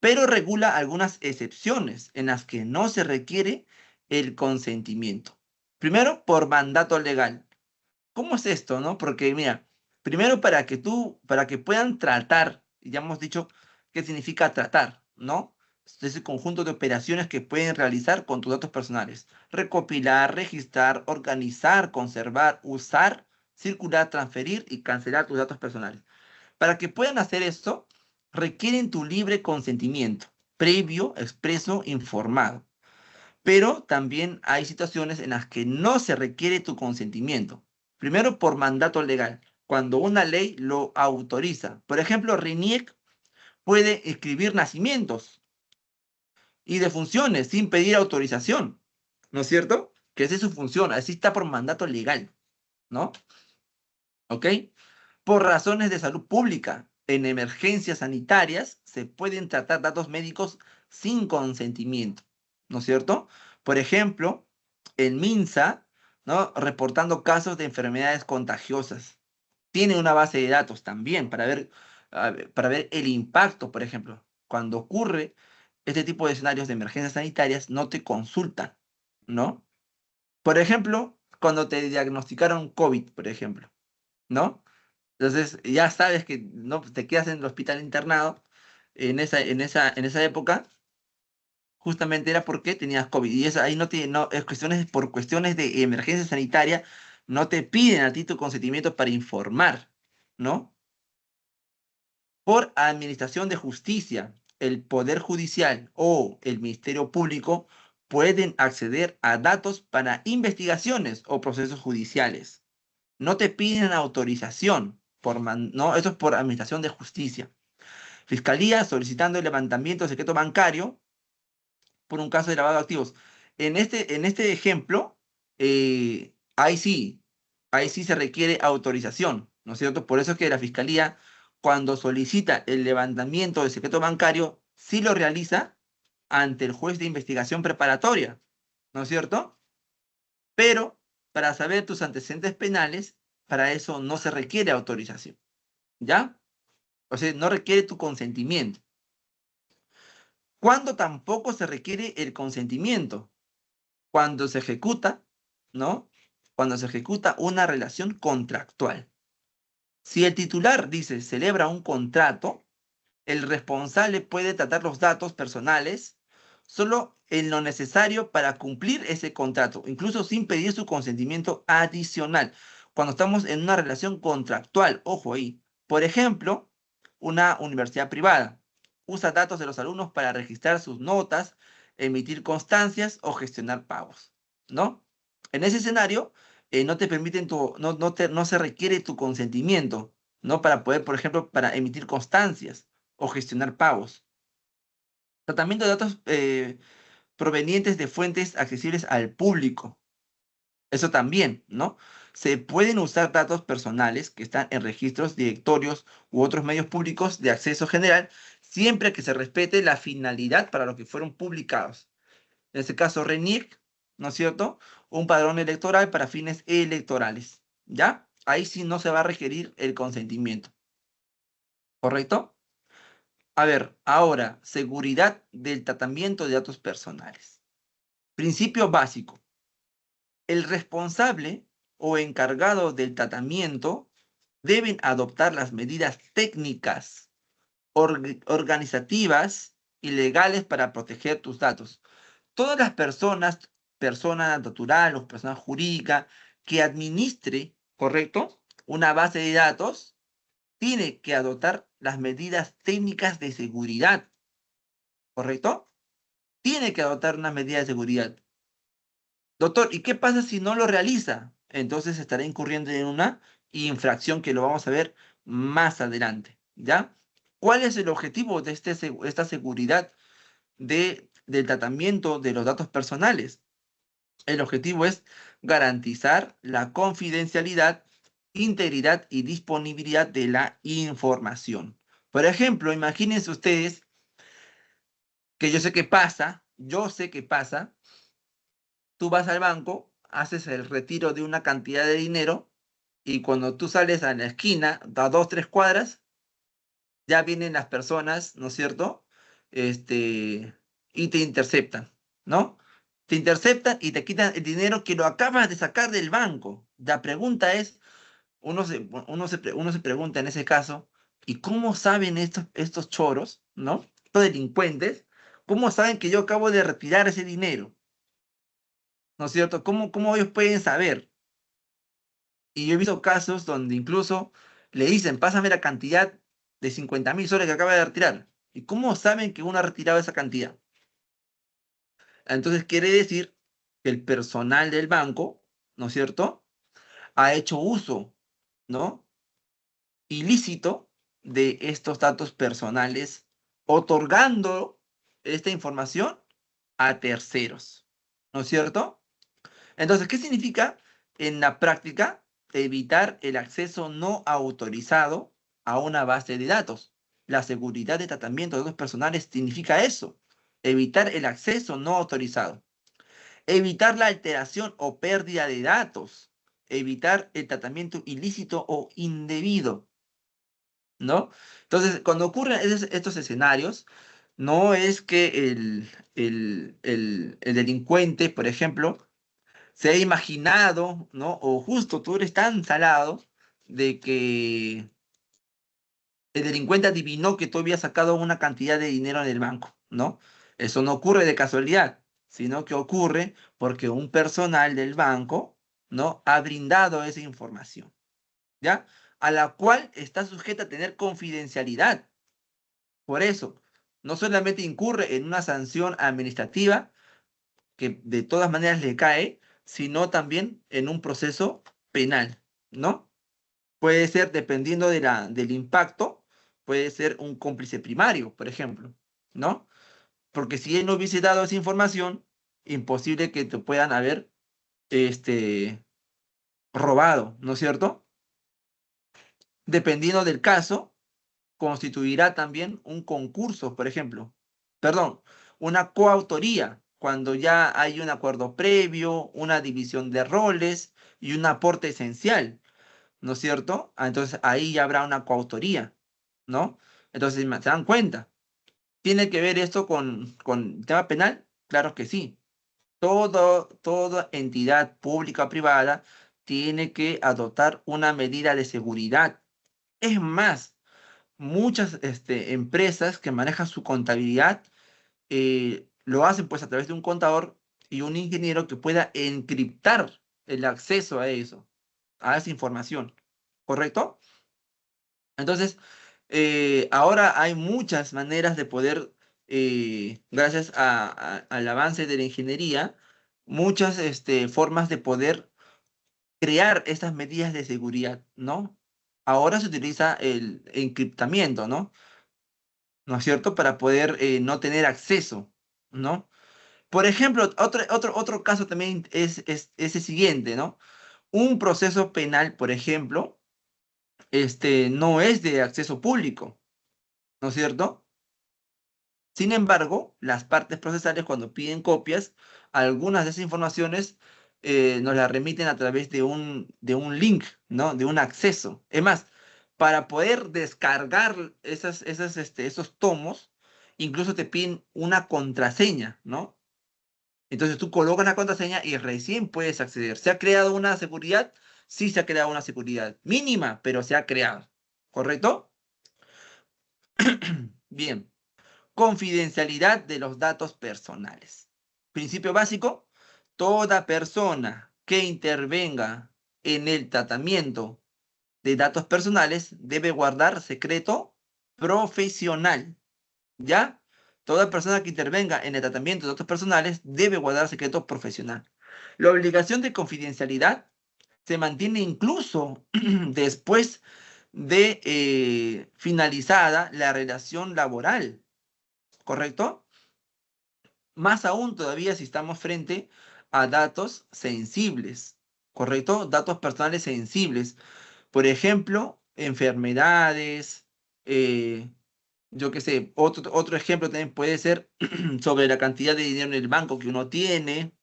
Pero regula algunas excepciones en las que no se requiere el consentimiento. Primero, por mandato legal. ¿Cómo es esto, no? Porque, mira, primero para que puedan tratar, ya hemos dicho qué significa tratar, ¿no? Es ese conjunto de operaciones que pueden realizar con tus datos personales. Recopilar, registrar, organizar, conservar, usar, circular, transferir y cancelar tus datos personales. Para que puedan hacer esto, requieren tu libre consentimiento, previo, expreso, informado. Pero también hay situaciones en las que no se requiere tu consentimiento. Primero, por mandato legal, cuando una ley lo autoriza. Por ejemplo, RENIEC puede escribir nacimientos y defunciones sin pedir autorización, ¿no es cierto? Que esa es su función, así está por mandato legal, ¿no? ¿Ok? Por razones de salud pública, en emergencias sanitarias se pueden tratar datos médicos sin consentimiento, ¿no es cierto? Por ejemplo, el MINSA, ¿no?, reportando casos de enfermedades contagiosas. Tiene una base de datos también para ver el impacto, por ejemplo. Cuando ocurre este tipo de escenarios de emergencias sanitarias, no te consultan, ¿no? Por ejemplo, cuando te diagnosticaron COVID, por ejemplo, ¿no? Entonces, ya sabes que no te quedas en el hospital internado en esa época, justamente era porque tenías COVID. Y eso ahí es por cuestiones de emergencia sanitaria, no te piden a ti tu consentimiento para informar, ¿no? Por administración de justicia. el Poder Judicial o el Ministerio Público pueden acceder a datos para investigaciones o procesos judiciales. No te piden autorización, no, eso es por Administración de Justicia. Fiscalía solicitando el levantamiento de secreto bancario por un caso de lavado de activos. En este ejemplo, ahí sí se requiere autorización, ¿no es cierto? Por eso es que la Fiscalía, cuando solicita el levantamiento del secreto bancario, sí lo realiza ante el juez de investigación preparatoria, ¿no es cierto? Pero para saber tus antecedentes penales, para eso no se requiere autorización, ¿ya? O sea, no requiere tu consentimiento. ¿Cuándo tampoco se requiere el consentimiento? Cuando se ejecuta, ¿no? Cuando se ejecuta una relación contractual. Si el titular dice celebra un contrato, el responsable puede tratar los datos personales solo en lo necesario para cumplir ese contrato, incluso sin pedir su consentimiento adicional. Cuando estamos en una relación contractual, ojo ahí. Por ejemplo, una universidad privada usa datos de los alumnos para registrar sus notas, emitir constancias o gestionar pagos, ¿no? En ese escenario, no te permiten no se requiere tu consentimiento, ¿no? Para poder, por ejemplo, para emitir constancias o gestionar pagos. Tratamiento de datos provenientes de fuentes accesibles al público. Eso también, ¿no? Se pueden usar datos personales que están en registros, directorios u otros medios públicos de acceso general, siempre que se respete la finalidad para lo que fueron publicados. En este caso, RENIEC, ¿no es cierto? Un padrón electoral para fines electorales, ¿ya? Ahí sí no se va a requerir el consentimiento, ¿correcto? A ver, ahora, seguridad del tratamiento de datos personales. Principio básico. El responsable o encargado del tratamiento deben adoptar las medidas técnicas, organizativas y legales para proteger tus datos. Todas las personas, persona natural o persona jurídica, que administre, ¿correcto?, una base de datos, tiene que adoptar las medidas técnicas de seguridad, ¿correcto? Tiene que adoptar una medida de seguridad. Doctor, ¿y qué pasa si no lo realiza? Entonces estará incurriendo en una infracción que lo vamos a ver más adelante, ¿ya? ¿Cuál es el objetivo de esta seguridad del tratamiento de los datos personales? El objetivo es garantizar la confidencialidad, integridad y disponibilidad de la información. Por ejemplo, imagínense ustedes que yo sé que pasa, tú vas al banco, haces el retiro de una cantidad de dinero y cuando tú sales a la esquina, a 2, 3 cuadras, ya vienen las personas, ¿no es cierto? Y te interceptan, ¿no? Te interceptan y te quitan el dinero que lo acabas de sacar del banco. La pregunta es, uno se pregunta en ese caso, ¿y cómo saben estos choros, ¿no? Estos delincuentes, ¿cómo saben que yo acabo de retirar ese dinero? ¿No es cierto? ¿Cómo ellos pueden saber? Y yo he visto casos donde incluso le dicen, pásame la cantidad de 50.000 soles que acaba de retirar. ¿Y cómo saben que uno ha retirado esa cantidad? Entonces quiere decir que el personal del banco, ¿no es cierto?, ha hecho uso, ¿no?, ilícito de estos datos personales, otorgando esta información a terceros, ¿no es cierto? Entonces, ¿qué significa en la práctica? Evitar el acceso no autorizado a una base de datos. La seguridad de tratamiento de datos personales significa eso, evitar el acceso no autorizado, evitar la alteración o pérdida de datos, evitar el tratamiento ilícito o indebido, ¿no? Entonces, cuando ocurren estos escenarios, no es que el delincuente, por ejemplo, se ha imaginado, ¿no? O justo tú eres tan salado de que el delincuente adivinó que tú habías sacado una cantidad de dinero en el banco, ¿no? Eso no ocurre de casualidad, sino que ocurre porque un personal del banco, ¿no?, ha brindado esa información, ¿ya? A la cual está sujeta a tener confidencialidad. Por eso, no solamente incurre en una sanción administrativa, que de todas maneras le cae, sino también en un proceso penal, ¿no? Puede ser, dependiendo del impacto, puede ser un cómplice primario, por ejemplo, ¿no? Porque si él no hubiese dado esa información, imposible que te puedan haber este, robado, ¿no es cierto? Dependiendo del caso, constituirá también un concurso, por ejemplo. Perdón, una coautoría, cuando ya hay un acuerdo previo, una división de roles y un aporte esencial, ¿no es cierto? Entonces ahí ya habrá una coautoría, ¿no? Entonces, ¿se dan cuenta? ¿Tiene que ver esto con el tema penal? Claro que sí. Toda entidad pública o privada tiene que adoptar una medida de seguridad. Es más, muchas empresas que manejan su contabilidad lo hacen pues a través de un contador y un ingeniero que pueda encriptar el acceso a eso, a esa información, ¿correcto? Entonces, ahora hay muchas maneras de poder, gracias al avance de la ingeniería, muchas formas de poder crear estas medidas de seguridad, ¿no? Ahora se utiliza el encriptamiento, ¿no es cierto? Para poder no tener acceso, ¿no? Por ejemplo, otro caso también es el siguiente, ¿no? Un proceso penal, por ejemplo, no es de acceso público, ¿no es cierto? Sin embargo, las partes procesales, cuando piden copias, algunas de esas informaciones nos las remiten a través de un link, ¿no? De un acceso. Es más, para poder descargar esos tomos, incluso te piden una contraseña, ¿no? Entonces tú colocas la contraseña y recién puedes acceder. ¿Se ha creado una seguridad? Sí, se ha creado una seguridad mínima, pero se ha creado. ¿Correcto? Bien. Confidencialidad de los datos personales. Principio básico, toda persona que intervenga en el tratamiento de datos personales debe guardar secreto profesional, ¿ya? Toda persona que intervenga en el tratamiento de datos personales debe guardar secreto profesional. La obligación de confidencialidad se mantiene incluso después de finalizada la relación laboral, ¿correcto? Más aún todavía si estamos frente a datos sensibles, ¿correcto? Datos personales sensibles. Por ejemplo, enfermedades, yo qué sé, otro ejemplo también puede ser sobre la cantidad de dinero en el banco que uno tiene,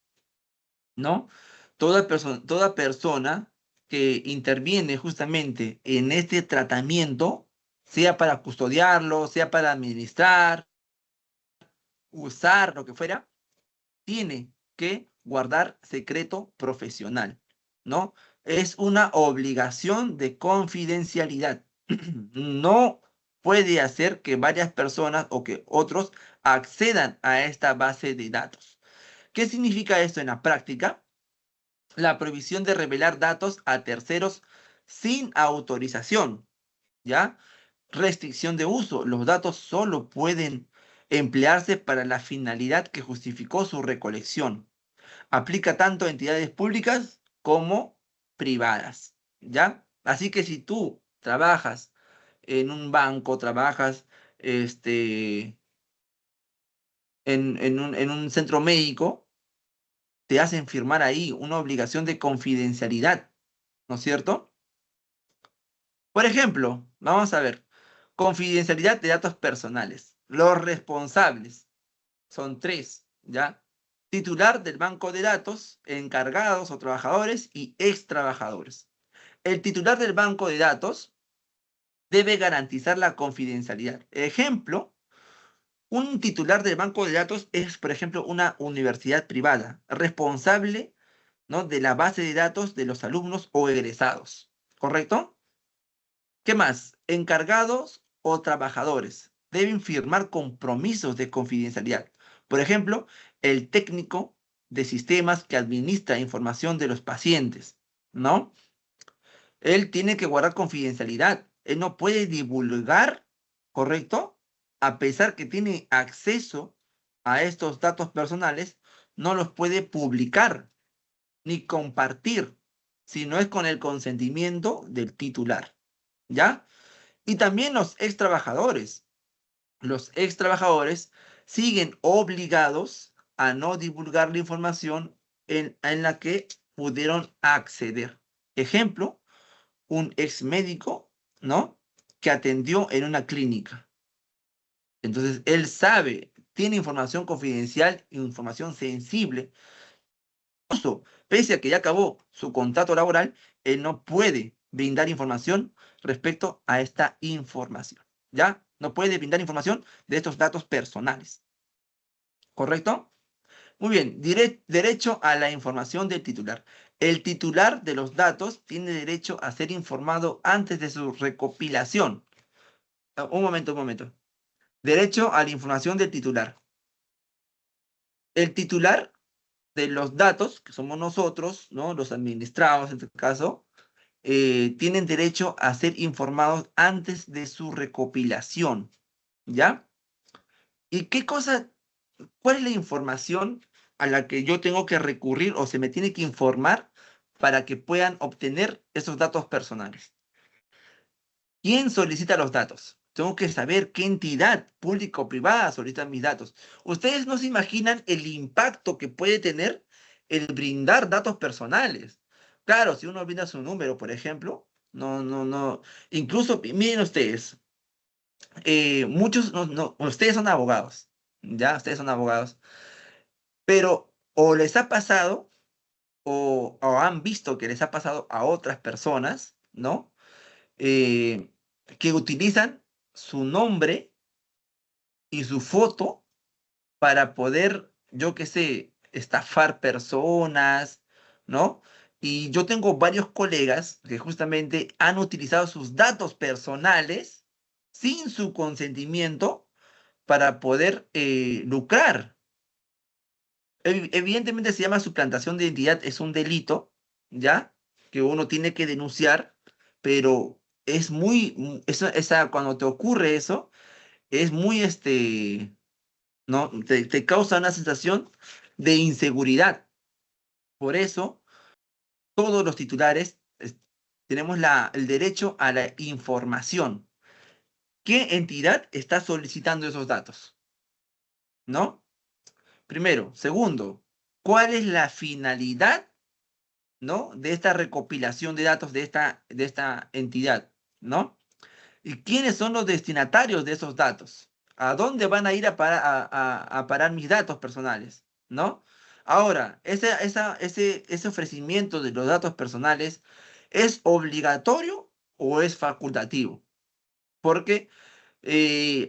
¿no? Toda persona que interviene justamente en este tratamiento, sea para custodiarlo, sea para administrar, usar, lo que fuera, tiene que guardar secreto profesional, ¿no? Es una obligación de confidencialidad. No puede hacer que varias personas o que otros accedan a esta base de datos. ¿Qué significa esto en la práctica? La prohibición de revelar datos a terceros sin autorización, ¿ya? Restricción de uso. Los datos solo pueden emplearse para la finalidad que justificó su recolección. Aplica tanto a entidades públicas como privadas, ¿ya? Así que si tú trabajas en un banco, trabajas en un centro médico, te hacen firmar ahí una obligación de confidencialidad, ¿no es cierto? Por ejemplo, vamos a ver, confidencialidad de datos personales. Los responsables son tres, ¿ya? Titular del banco de datos, encargados o trabajadores y ex trabajadores. El titular del banco de datos debe garantizar la confidencialidad. Ejemplo, un titular del banco de datos es, por ejemplo, una universidad privada, responsable, ¿no?, de la base de datos de los alumnos o egresados. ¿Correcto? ¿Qué más? Encargados o trabajadores deben firmar compromisos de confidencialidad. Por ejemplo, el técnico de sistemas que administra información de los pacientes, ¿no? Él tiene que guardar confidencialidad. Él no puede divulgar, ¿correcto? a pesar que tiene acceso a estos datos personales, no los puede publicar ni compartir si no es con el consentimiento del titular, ¿ya? Y también los ex trabajadores. Los ex trabajadores siguen obligados a no divulgar la información en la que pudieron acceder. Ejemplo, un ex médico, ¿no? Que atendió en una clínica. Entonces, él sabe, tiene información confidencial, información sensible. Incluso, pese a que ya acabó su contrato laboral, él no puede brindar información respecto a esta información. ¿Ya? No puede brindar información de estos datos personales. ¿Correcto? Muy bien, derecho a la información del titular. El titular de los datos tiene derecho a ser informado antes de su recopilación. Un momento, un momento. Derecho a la información del titular. El titular de los datos, que somos nosotros, ¿no? Los administrados en este caso, tienen derecho a ser informados antes de su recopilación, ¿ya? ¿Y cuál es la información a la que yo tengo que recurrir o se me tiene que informar para que puedan obtener esos datos personales? ¿Quién solicita los datos? Tengo que saber qué entidad pública o privada solicita mis datos. Ustedes no se imaginan el impacto que puede tener el brindar datos personales. Claro, si uno brinda su número, por ejemplo, no. Incluso, miren ustedes, muchos, ustedes son abogados, ¿ya? Ustedes son abogados, pero o les ha pasado o han visto que les ha pasado a otras personas, ¿no? eh, que utilizan su nombre y su foto para poder, yo qué sé, estafar personas, ¿no? Y yo tengo varios colegas que justamente han utilizado sus datos personales sin su consentimiento para poder lucrar. Evidentemente se llama suplantación de identidad, es un delito, ¿ya? Que uno tiene que denunciar, pero es cuando te ocurre eso, es muy, ¿no? Te causa una sensación de inseguridad. Por eso, todos los titulares tenemos el derecho a la información. ¿Qué entidad está solicitando esos datos? ¿No? Primero. Segundo, ¿cuál es la finalidad, ¿no? De esta recopilación de datos de esta entidad, ¿no? ¿Y quiénes son los destinatarios de esos datos? ¿A dónde van a ir a parar mis datos personales, ¿no? Ahora, ese ofrecimiento de los datos personales, ¿es obligatorio o es facultativo? Porque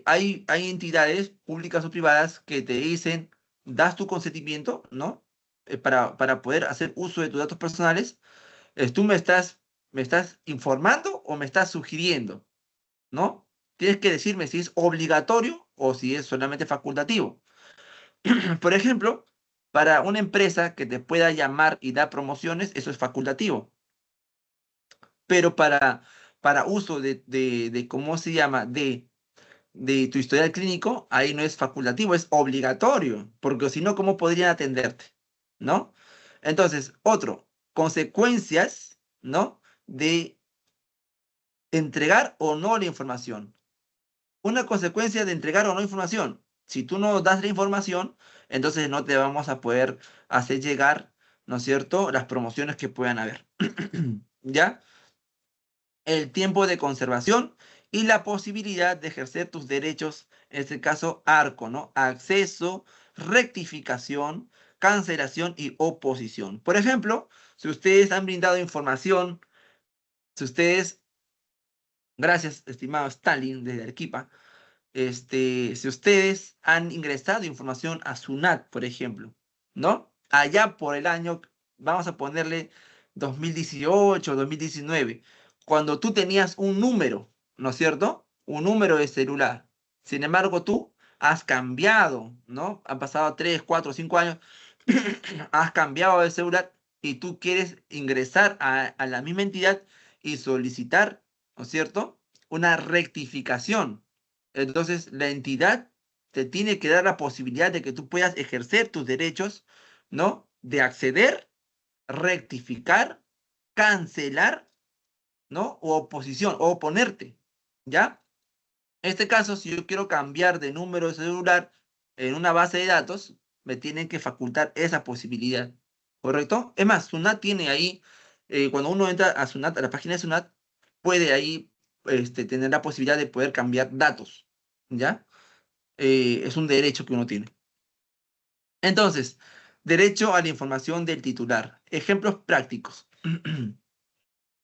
hay entidades públicas o privadas que te dicen, das tu consentimiento, ¿no? Para poder hacer uso de tus datos personales. Tú me estás informando o me estás sugiriendo, ¿no? Tienes que decirme si es obligatorio o si es solamente facultativo. Por ejemplo, para una empresa que te pueda llamar y dar promociones, eso es facultativo. Pero para uso de ¿cómo se llama? De tu historial clínico, ahí no es facultativo, es obligatorio, porque si no, ¿cómo podrían atenderte? ¿No? Entonces, consecuencias, ¿no? De entregar o no la información. Una consecuencia de entregar o no información. Si tú no das la información, entonces no te vamos a poder hacer llegar, ¿no es cierto?, las promociones que puedan haber. ¿Ya? El tiempo de conservación y la posibilidad de ejercer tus derechos, en este caso, ARCO, ¿no? Acceso, rectificación, cancelación y oposición. Por ejemplo, si ustedes han brindado información, si ustedes, gracias, estimado Stalin, desde Arequipa, si ustedes han ingresado información a SUNAT, por ejemplo, ¿no? Allá por el año, vamos a ponerle 2018, 2019, cuando tú tenías un número, ¿no es cierto? Un número de celular. Sin embargo, tú has cambiado, ¿no? Han pasado 3, 4, 5 años, has cambiado de celular y tú quieres ingresar a la misma entidad y solicitar, ¿no es cierto? Una rectificación. Entonces, la entidad te tiene que dar la posibilidad de que tú puedas ejercer tus derechos, ¿no? De acceder, rectificar, cancelar, ¿no? O oposición, o oponerte, ¿ya? En este caso, si yo quiero cambiar de número de celular en una base de datos, me tienen que facultar esa posibilidad, ¿correcto? Es más, SUNAT tiene ahí, cuando uno entra a SUNAT, a la página de SUNAT, puede ahí tener la posibilidad de poder cambiar datos, ¿ya? Es un derecho que uno tiene. Entonces, derecho a la información del titular. Ejemplos prácticos.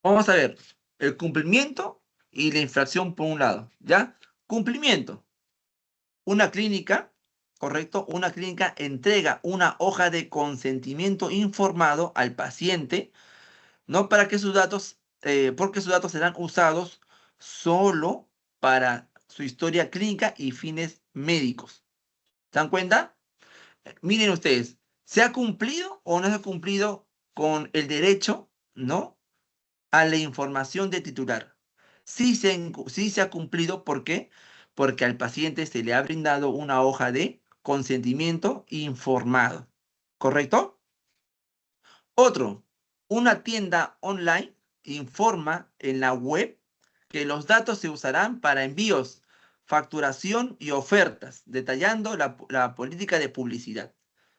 Vamos a ver el cumplimiento y la infracción por un lado, ¿ya? Cumplimiento. Una clínica, ¿correcto? Una clínica entrega una hoja de consentimiento informado al paciente, no para que sus datos, porque sus datos serán usados solo para su historia clínica y fines médicos. ¿Se dan cuenta? Miren ustedes, ¿se ha cumplido o no se ha cumplido con el derecho, ¿no? A la información de titular? Sí se ha cumplido, ¿por qué? Porque al paciente se le ha brindado una hoja de consentimiento informado, ¿correcto? Otro, una tienda online informa en la web que los datos se usarán para envíos, facturación y ofertas, detallando la política de publicidad.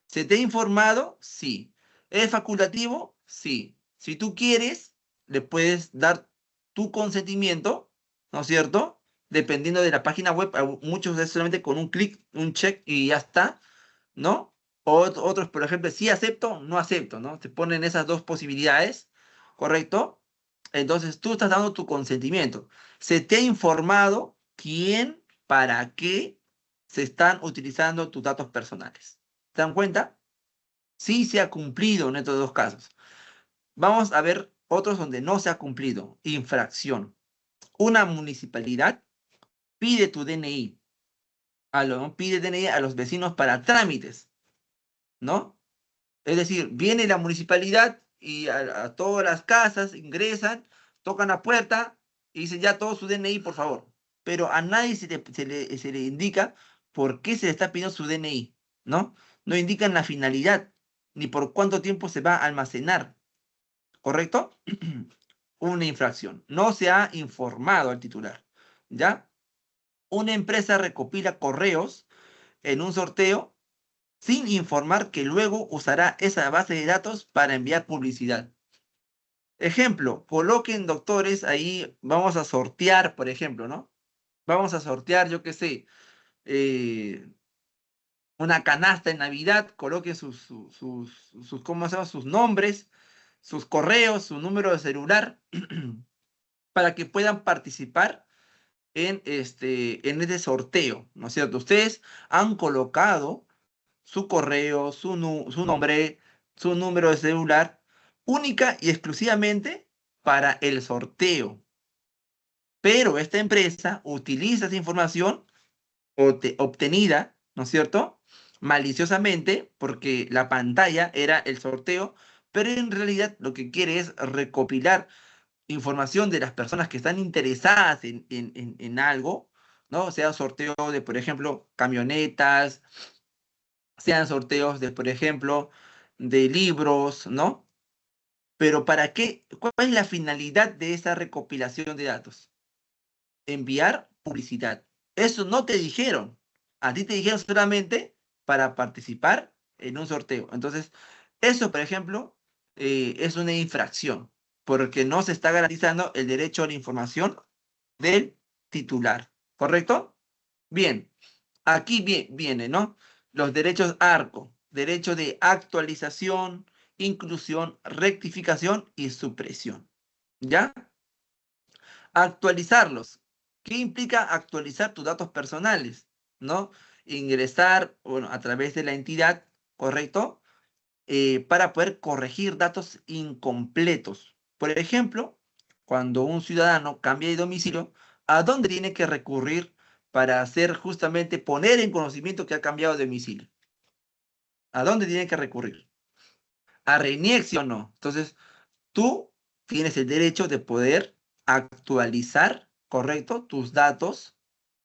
¿Se te ha informado? Sí. ¿Es facultativo? Sí. Si tú quieres, le puedes dar tu consentimiento, ¿no es cierto? Dependiendo de la página web, muchos es solamente con un clic, un check y ya está, ¿no? Otros, por ejemplo, sí acepto, no acepto, ¿no? Te ponen esas dos posibilidades, ¿correcto? Entonces tú estás dando tu consentimiento. Se te ha informado quién, para qué se están utilizando tus datos personales. ¿Se dan cuenta? Sí se ha cumplido en estos dos casos. Vamos a ver otros donde no se ha cumplido. Infracción. Una municipalidad pide tu DNI. Pide DNI a los vecinos para trámites, ¿no? Es decir, viene la municipalidad y a todas las casas ingresan, tocan la puerta y dicen ya todo su DNI, por favor. Pero a nadie se le indica por qué se le está pidiendo su DNI, ¿no? No indican la finalidad, ni por cuánto tiempo se va a almacenar, ¿correcto? Una infracción. No se ha informado al titular, ¿ya? Una empresa recopila correos en un sorteo sin informar que luego usará esa base de datos para enviar publicidad. Ejemplo, coloquen doctores ahí, vamos a sortear, por ejemplo, ¿no? Vamos a sortear, yo qué sé, eh, una canasta en Navidad, coloquen ¿cómo se llama? Sus nombres, sus correos, su número de celular, para que puedan participar en este sorteo, ¿no es cierto? Ustedes han colocado su correo, su nombre, su número de celular, única y exclusivamente para el sorteo. Pero esta empresa utiliza esa información obtenida, ¿no es cierto? Maliciosamente, porque la pantalla era el sorteo, pero en realidad lo que quiere es recopilar información de las personas que están interesadas en algo, ¿no? O sea, sorteo de, por ejemplo, camionetas, sean sorteos de, por ejemplo, de libros, ¿no? Pero ¿para qué? ¿Cuál es la finalidad de esa recopilación de datos? Enviar publicidad. Eso no te dijeron. A ti te dijeron solamente para participar en un sorteo. Entonces, eso, por ejemplo, es una infracción, porque no se está garantizando el derecho a la información del titular. ¿Correcto? Bien, aquí viene, ¿no? Los derechos ARCO, derecho de actualización, inclusión, rectificación y supresión. ¿Ya? Actualizarlos. ¿Qué implica actualizar tus datos personales? ¿No? Ingresar, bueno, a través de la entidad, ¿correcto? Para poder corregir datos incompletos. Por ejemplo, cuando un ciudadano cambia de domicilio, ¿a dónde tiene que recurrir para hacer justamente poner en conocimiento que ha cambiado de domicilio? ¿A dónde tiene que recurrir? ¿A RENIEC, sí o no? Entonces, tú tienes el derecho de poder actualizar, ¿correcto? Tus datos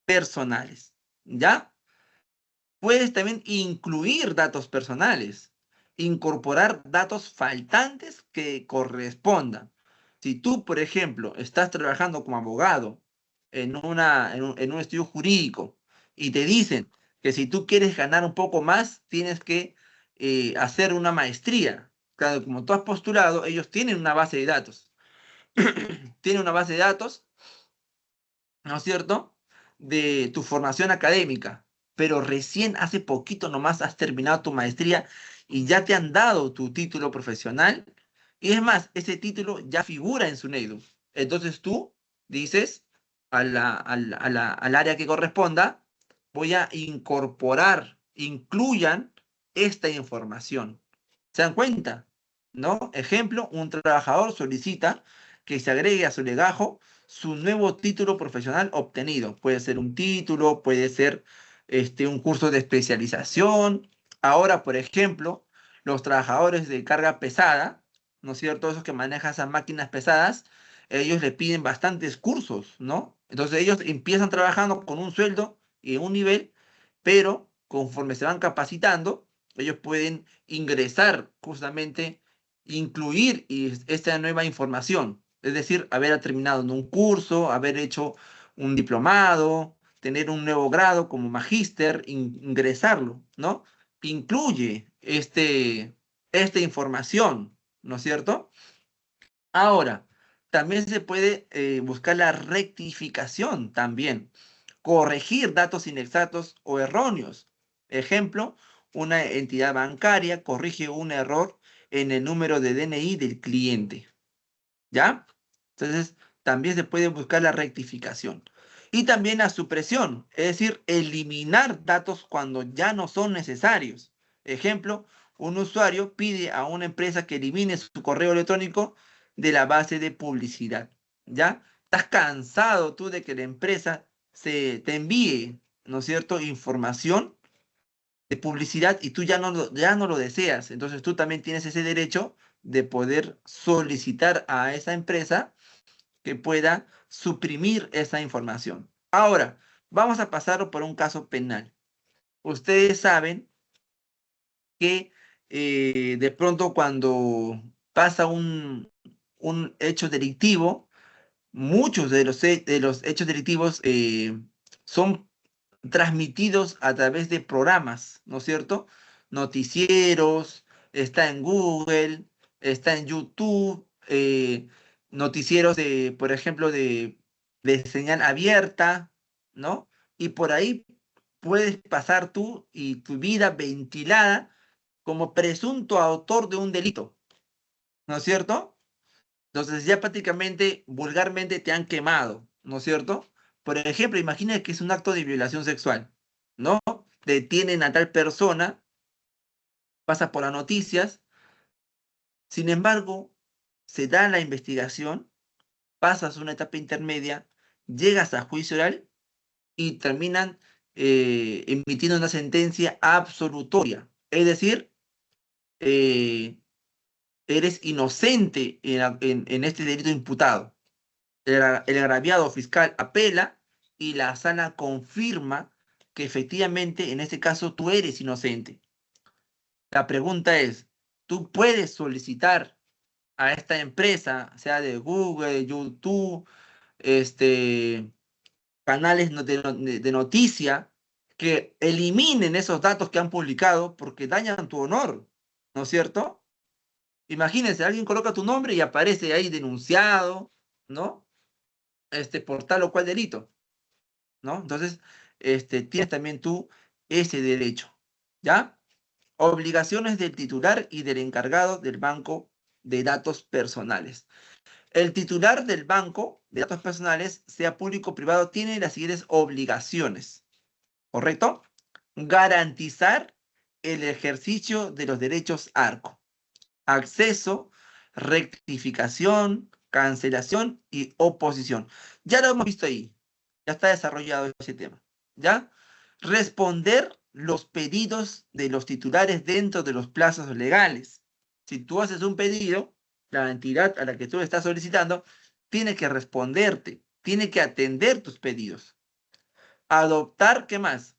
personales, ¿ya? Puedes también incluir datos personales, incorporar datos faltantes que correspondan. Si tú, por ejemplo, estás trabajando como abogado en un estudio jurídico y te dicen que si tú quieres ganar un poco más, tienes que hacer una maestría. Claro, como tú has postulado, ellos tienen una base de datos. Tienen una base de datos, ¿no es cierto?, de tu formación académica, pero recién hace poquito nomás has terminado tu maestría y ya te han dado tu título profesional. Y es más, ese título ya figura en su NEDU. Entonces tú dices al área que corresponda, voy a incorporar, incluyan esta información. ¿Se dan cuenta? ¿No? Ejemplo, un trabajador solicita que se agregue a su legajo su nuevo título profesional obtenido. Puede ser un título, puede ser un curso de especialización. Ahora, por ejemplo, los trabajadores de carga pesada, ¿no es cierto? Esos que manejan esas máquinas pesadas, ellos le piden bastantes cursos, ¿no? Entonces ellos empiezan trabajando con un sueldo y un nivel, pero conforme se van capacitando, ellos pueden ingresar justamente, incluir esta nueva información. Es decir, haber terminado en un curso, haber hecho un diplomado, tener un nuevo grado como magíster, ingresarlo, ¿no? Incluye esta información, ¿no es cierto? Ahora, también se puede buscar la rectificación también, corregir datos inexactos o erróneos. Ejemplo, una entidad bancaria corrige un error en el número de DNI del cliente. ¿Ya? Entonces, también se puede buscar la rectificación. Y también la supresión, es decir, eliminar datos cuando ya no son necesarios. Ejemplo, un usuario pide a una empresa que elimine su correo electrónico de la base de publicidad. ¿Ya? Estás cansado tú de que la empresa te envíe, ¿no es cierto?, información de publicidad y tú ya no lo deseas. Entonces tú también tienes ese derecho de poder solicitar a esa empresa que pueda suprimir esa información. Ahora, vamos a pasar por un caso penal. Ustedes saben que de pronto cuando pasa un hecho delictivo, muchos de los hechos delictivos son transmitidos a través de programas, ¿no es cierto? Noticieros, está en Google, está en YouTube, noticieros de, por ejemplo, de señal abierta, ¿no? Y por ahí puedes pasar tú y tu vida ventilada como presunto autor de un delito, ¿no es cierto? Entonces ya prácticamente, vulgarmente te han quemado, ¿no es cierto? Por ejemplo, imagina que es un acto de violación sexual, ¿no? Detienen a tal persona, pasa por las noticias, sin embargo, se da la investigación, pasas una etapa intermedia, llegas a juicio oral y terminan emitiendo una sentencia absolutoria. Es decir, eh, eres inocente en este delito imputado. El agraviado fiscal apela y la sala confirma que efectivamente en este caso tú eres inocente. La pregunta es, ¿tú puedes solicitar a esta empresa, sea de Google, YouTube, canales de noticia, que eliminen esos datos que han publicado porque dañan tu honor, ¿no es cierto? Imagínense, alguien coloca tu nombre y aparece ahí denunciado, ¿no? Por tal o cual delito, ¿no? Entonces, tienes también tú ese derecho, ¿ya? Obligaciones del titular y del encargado del banco de datos personales. El titular del banco de datos personales, sea público o privado, tiene las siguientes obligaciones, ¿correcto? Garantizar el ejercicio de los derechos ARCO. Acceso, rectificación, cancelación y oposición. Ya lo hemos visto ahí. Ya está desarrollado ese tema. ¿Ya? Responder los pedidos de los titulares dentro de los plazos legales. Si tú haces un pedido, la entidad a la que tú estás solicitando tiene que responderte, tiene que atender tus pedidos. Adoptar, ¿qué más?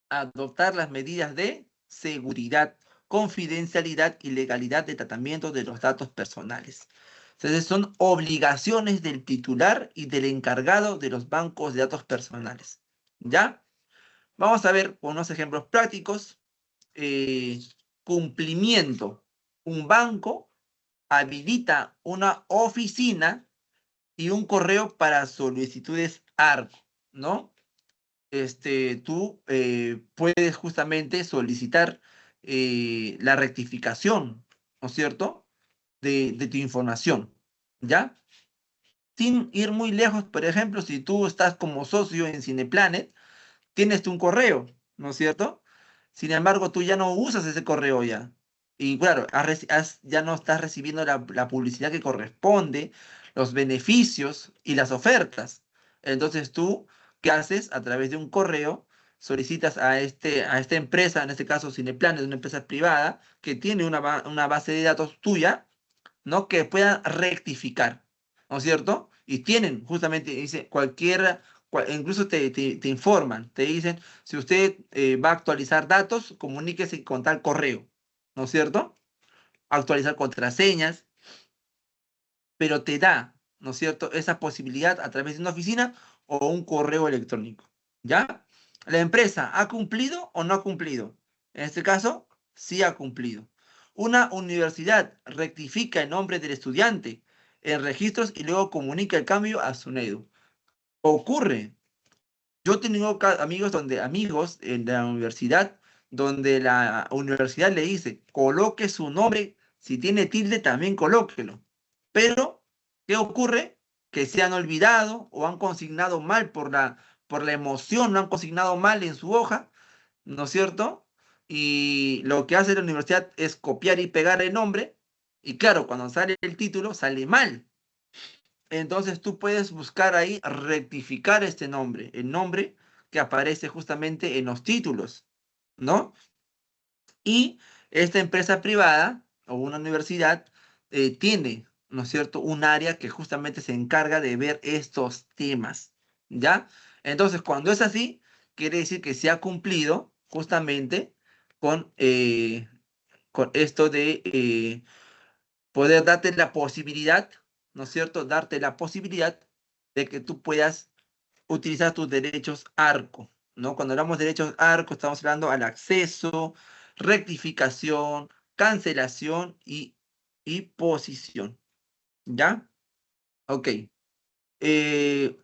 Adoptar las medidas de seguridad, confidencialidad y legalidad de tratamiento de los datos personales. Entonces son obligaciones del titular y del encargado de los bancos de datos personales. ¿Ya? Vamos a ver con unos ejemplos prácticos. Cumplimiento. Un banco habilita una oficina y un correo para solicitudes ARCO, ¿no? Tú puedes justamente solicitar la rectificación, ¿no es cierto?, de tu información, ¿ya? Sin ir muy lejos, por ejemplo, si tú estás como socio en Cineplanet, tienes tú un correo, ¿no es cierto? Sin embargo, tú ya no usas ese correo ya. Y claro, ya no estás recibiendo la publicidad que corresponde, los beneficios y las ofertas. Entonces tú, ¿qué haces? A través de un correo, solicitas a esta empresa, en este caso Cineplanet, una empresa privada, que tiene una base de datos tuya, ¿no? Que puedan rectificar, ¿no es cierto? Y tienen, justamente, dice, incluso te informan, te dicen, si usted va a actualizar datos, comuníquese con tal correo, ¿no es cierto? Actualizar contraseñas, pero te da, ¿no es cierto?, esa posibilidad a través de una oficina o un correo electrónico, ¿ya? ¿La empresa ha cumplido o no ha cumplido? En este caso, sí ha cumplido. Una universidad rectifica el nombre del estudiante en registros y luego comunica el cambio a SUNEDU. Ocurre. Yo tengo amigos en la universidad donde la universidad le dice, coloque su nombre, si tiene tilde también colóquelo. Pero, ¿qué ocurre? Que se han olvidado o han consignado mal por la emoción, lo han consignado mal en su hoja, ¿no es cierto? Y lo que hace la universidad es copiar y pegar el nombre, y claro, cuando sale el título, sale mal. Entonces tú puedes buscar ahí rectificar este nombre, el nombre que aparece justamente en los títulos, ¿no? Y esta empresa privada o una universidad tiene, ¿no es cierto?, un área que justamente se encarga de ver estos temas, ¿ya? Entonces, cuando es así, quiere decir que se ha cumplido justamente con, con esto de poder darte la posibilidad, ¿no es cierto?, darte la posibilidad de que tú puedas utilizar tus derechos ARCO, ¿no? Cuando hablamos de derechos ARCO, estamos hablando al acceso, rectificación, cancelación y posición, ¿ya? Ok. Eh,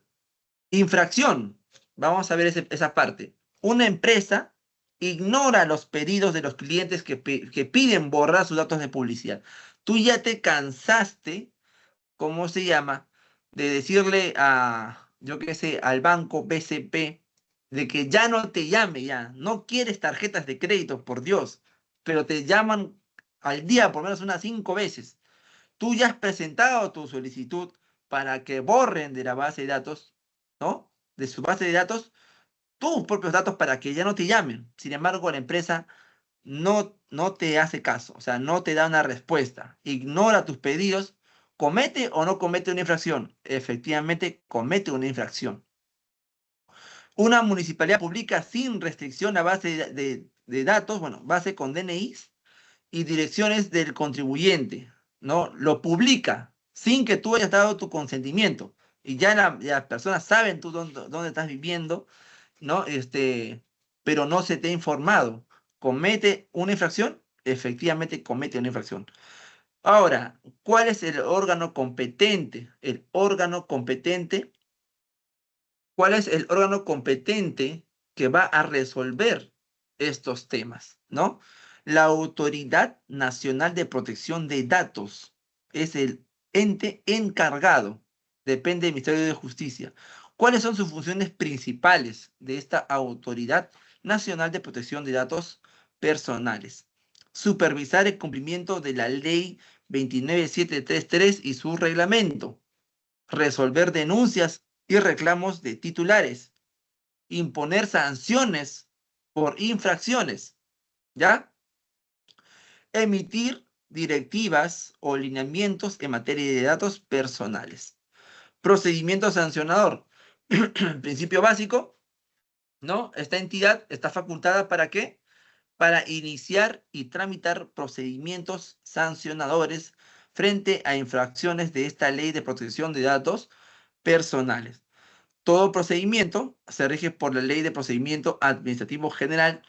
Infracción. Vamos a ver esa parte. Una empresa ignora los pedidos de los clientes que piden borrar sus datos de publicidad. Tú ya te cansaste, ¿cómo se llama?, de decirle yo qué sé, al banco BCP, de que ya no te llame, ya. No quieres tarjetas de crédito, por Dios, pero te llaman al día por lo menos unas 5 veces. Tú ya has presentado tu solicitud para que borren de la base de datos, ¿no? De su base de datos, tus propios datos para que ya no te llamen. Sin embargo, la empresa no te hace caso, o sea, no te da una respuesta, ignora tus pedidos, ¿comete o no comete una infracción? Efectivamente, comete una infracción. Una municipalidad publica sin restricción la base de datos, bueno, base con DNIs y direcciones del contribuyente, ¿no? Lo publica sin que tú hayas dado tu consentimiento. Y ya las personas saben tú dónde estás viviendo, ¿no? Pero no se te ha informado. ¿Comete una infracción? Efectivamente comete una infracción. Ahora, ¿cuál es el órgano competente? ¿Cuál es el órgano competente que va a resolver estos temas, ¿no? La Autoridad Nacional de Protección de Datos es el ente encargado, depende del Ministerio de Justicia. ¿Cuáles son sus funciones principales de esta Autoridad Nacional de Protección de Datos Personales? Supervisar el cumplimiento de la Ley 29733 y su reglamento. Resolver denuncias y reclamos de titulares, imponer sanciones por infracciones, ¿ya? Emitir directivas o lineamientos en materia de datos personales. Procedimiento sancionador. Principio básico, ¿no? Esta entidad está facultada ¿para qué? Para iniciar y tramitar procedimientos sancionadores frente a infracciones de esta ley de protección de datos personales. Todo procedimiento se rige por la Ley de Procedimiento Administrativo General,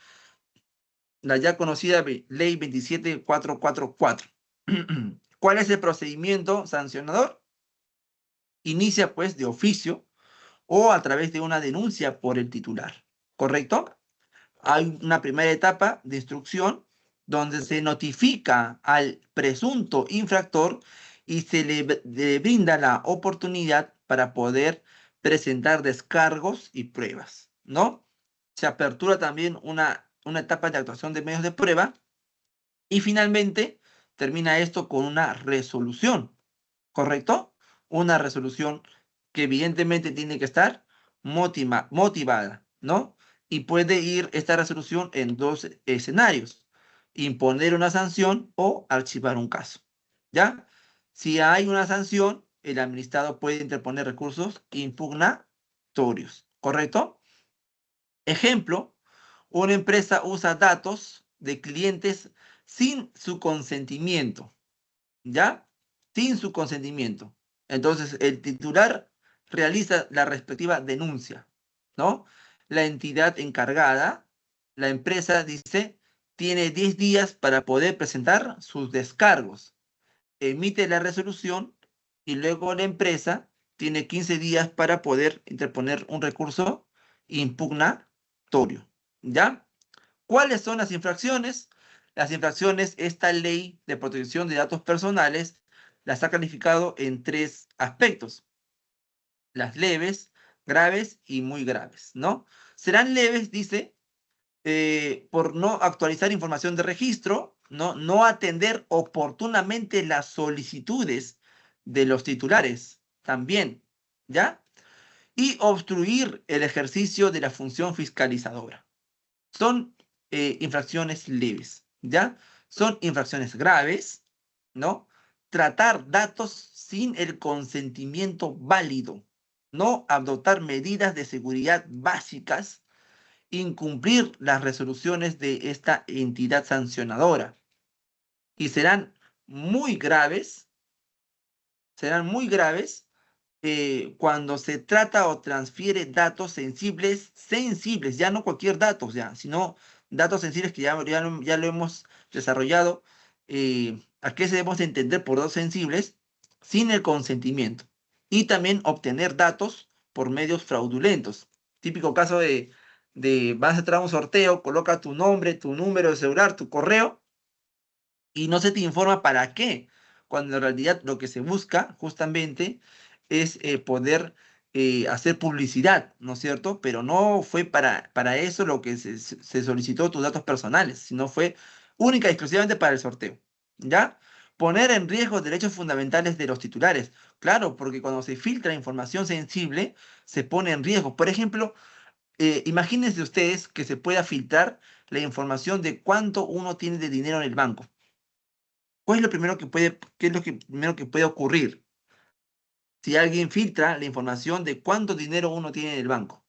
la ya conocida Ley 27444. ¿Cuál es el procedimiento sancionador? Inicia pues de oficio o a través de una denuncia por el titular, ¿correcto? Hay una primera etapa de instrucción donde se notifica al presunto infractor y se le brinda la oportunidad para poder presentar descargos y pruebas, ¿no? Se apertura también una etapa de actuación de medios de prueba y finalmente termina esto con una resolución, ¿correcto? Una resolución que evidentemente tiene que estar motivada, ¿no? Y puede ir esta resolución en dos escenarios: imponer una sanción o archivar un caso, ¿ya? Si hay una sanción, el administrado puede interponer recursos impugnatorios, ¿correcto? Ejemplo: una empresa usa datos de clientes sin su consentimiento, ¿ya? Sin su consentimiento. Entonces, el titular realiza la respectiva denuncia, ¿no? La entidad encargada, la empresa, dice, tiene 10 días para poder presentar sus descargos. Emite la resolución y luego la empresa tiene 15 días para poder interponer un recurso impugnatorio, ¿ya? ¿Cuáles son las infracciones? Las infracciones, esta ley de protección de datos personales las ha calificado en tres aspectos: las leves, graves y muy graves, ¿no? Serán leves, dice, por no actualizar información de registro, ¿no? No atender oportunamente las solicitudes de los titulares, también, ¿ya? Y obstruir el ejercicio de la función fiscalizadora. Son infracciones leves, ¿ya? Son infracciones graves, ¿no? Tratar datos sin el consentimiento válido, no adoptar medidas de seguridad básicas, incumplir las resoluciones de esta entidad sancionadora. Y serán muy graves cuando se trata o transfiere datos sensibles, ya no cualquier dato, ya, sino datos sensibles que ya lo hemos desarrollado. ¿A qué se debemos de entender por datos sensibles? Sin el consentimiento. Y también obtener datos por medios fraudulentos. Típico caso de vas a entrar a un sorteo, coloca tu nombre, tu número de celular, tu correo, y no se te informa para qué, cuando en realidad lo que se busca justamente es poder hacer publicidad, ¿no es cierto? Pero no fue para eso lo que se solicitó tus datos personales, sino fue única y exclusivamente para el sorteo, ¿ya? Poner en riesgo derechos fundamentales de los titulares. Claro, porque cuando se filtra información sensible, se pone en riesgo. Por ejemplo, imagínense ustedes que se pueda filtrar la información de cuánto uno tiene de dinero en el banco. ¿Cuál es lo primero que puede, qué es lo primero que puede ocurrir si alguien filtra la información de cuánto dinero uno tiene en el banco?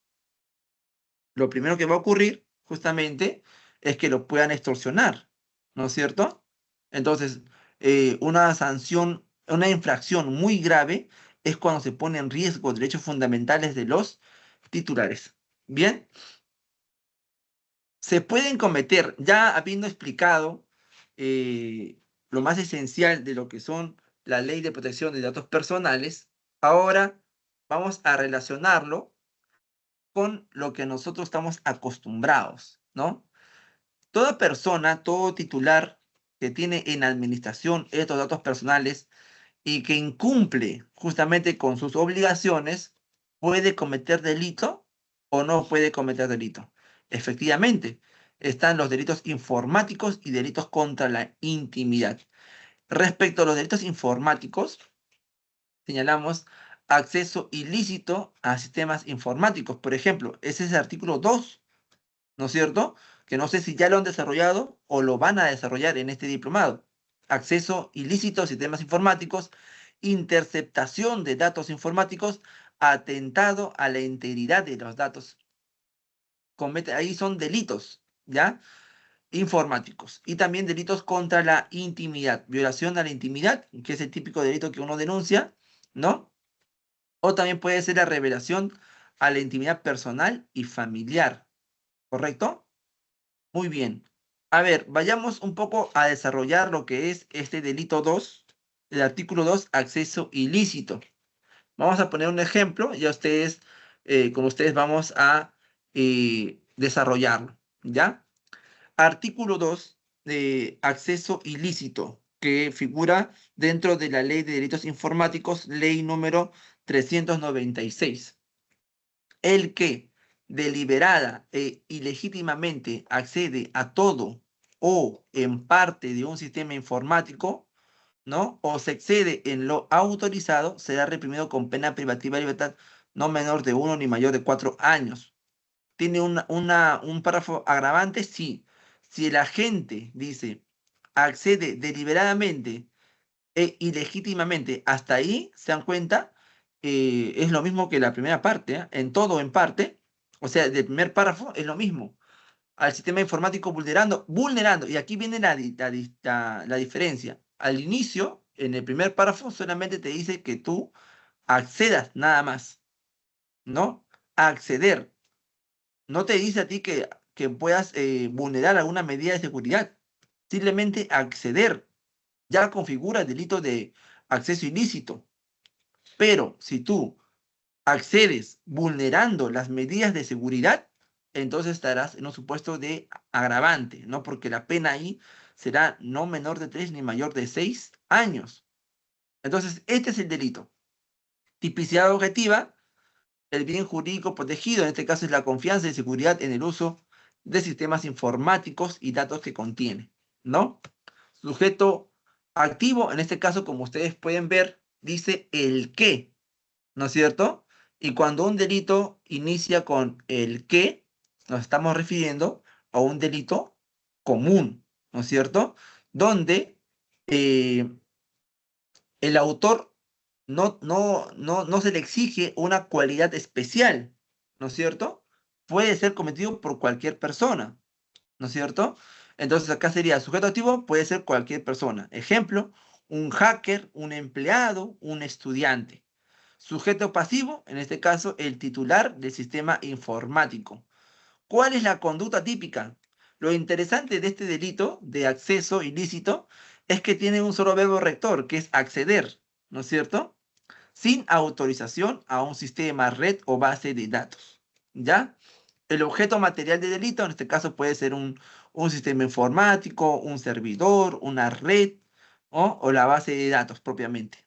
Lo primero que va a ocurrir, justamente, es que lo puedan extorsionar, ¿no es cierto? Entonces, una infracción muy grave es cuando se pone en riesgo derechos fundamentales de los titulares. Bien, se pueden cometer, ya habiendo explicado lo más esencial de lo que son la ley de protección de datos personales, ahora vamos a relacionarlo con lo que nosotros estamos acostumbrados, ¿no? Toda persona, todo titular que tiene en administración estos datos personales y que incumple justamente con sus obligaciones, puede cometer delito o no puede cometer delito. Efectivamente, están los delitos informáticos y delitos contra la intimidad. Respecto a los delitos informáticos, señalamos acceso ilícito a sistemas informáticos. Por ejemplo, ese es el artículo 2, ¿no es cierto? Que no sé si ya lo han desarrollado o lo van a desarrollar en este diplomado. Acceso ilícito a sistemas informáticos, interceptación de datos informáticos, atentado a la integridad de los datos cometen, ahí son delitos, ¿ya? Informáticos. Y también delitos contra la intimidad, violación a la intimidad, que es el típico delito que uno denuncia, ¿no? O también puede ser la revelación a la intimidad personal y familiar, ¿correcto? Muy bien. A ver, vayamos un poco a desarrollar lo que es este delito 2, el artículo 2, acceso ilícito. Vamos a poner un ejemplo y a ustedes, con ustedes vamos a desarrollarlo, ¿ya? Artículo 2 de acceso ilícito, que figura dentro de la Ley de Delitos Informáticos, ley número 396. El que deliberada e ilegítimamente accede a todo o en parte de un sistema informático, ¿no? O se excede en lo autorizado, será reprimido con pena privativa de libertad no menor de 1 ni mayor de 4 años. ¿Tiene un párrafo agravante? Sí. Si el agente dice accede deliberadamente e ilegítimamente, hasta ahí, ¿se dan cuenta? Es lo mismo que la primera parte, ¿eh? En todo o en parte, o sea, del primer párrafo es lo mismo. Al sistema informático vulnerando, y aquí viene la diferencia. Al inicio, en el primer párrafo, solamente te dice que tú accedas nada más, ¿no? Acceder. No te dice a ti que puedas vulnerar alguna medida de seguridad. Simplemente acceder ya configura el delito de acceso ilícito. Pero si tú accedes vulnerando las medidas de seguridad, entonces estarás en un supuesto de agravante, ¿no? Porque la pena ahí será no menor de 3 ni mayor de 6 años. Entonces, este es el delito. Tipicidad objetiva, el bien jurídico protegido, en este caso es la confianza y seguridad en el uso de sistemas informáticos y datos que contiene, ¿no? Sujeto activo, en este caso, como ustedes pueden ver, dice el qué, ¿no es cierto? Y cuando un delito inicia con el qué, nos estamos refiriendo a un delito común, ¿no es cierto? Donde eh, el autor no se le exige una cualidad especial, ¿no es cierto? Puede ser cometido por cualquier persona, ¿no es cierto? Entonces acá sería sujeto activo, puede ser cualquier persona. Ejemplo, un hacker, un empleado, un estudiante. Sujeto pasivo, en este caso, el titular del sistema informático. ¿Cuál es la conducta típica? Lo interesante de este delito de acceso ilícito es que tiene un solo verbo rector, que es acceder, ¿no es cierto? Sin autorización a un sistema, red o base de datos. ¿Ya? El objeto material de delito, en este caso puede ser un sistema informático, un servidor, una red, o la base de datos propiamente.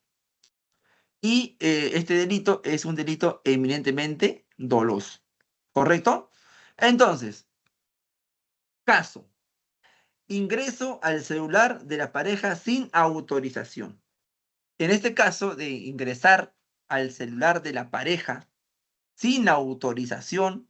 Y este delito es un delito eminentemente doloso. ¿Correcto? Entonces, caso. Ingreso al celular de la pareja sin autorización. En este caso de ingresar al celular de la pareja sin autorización,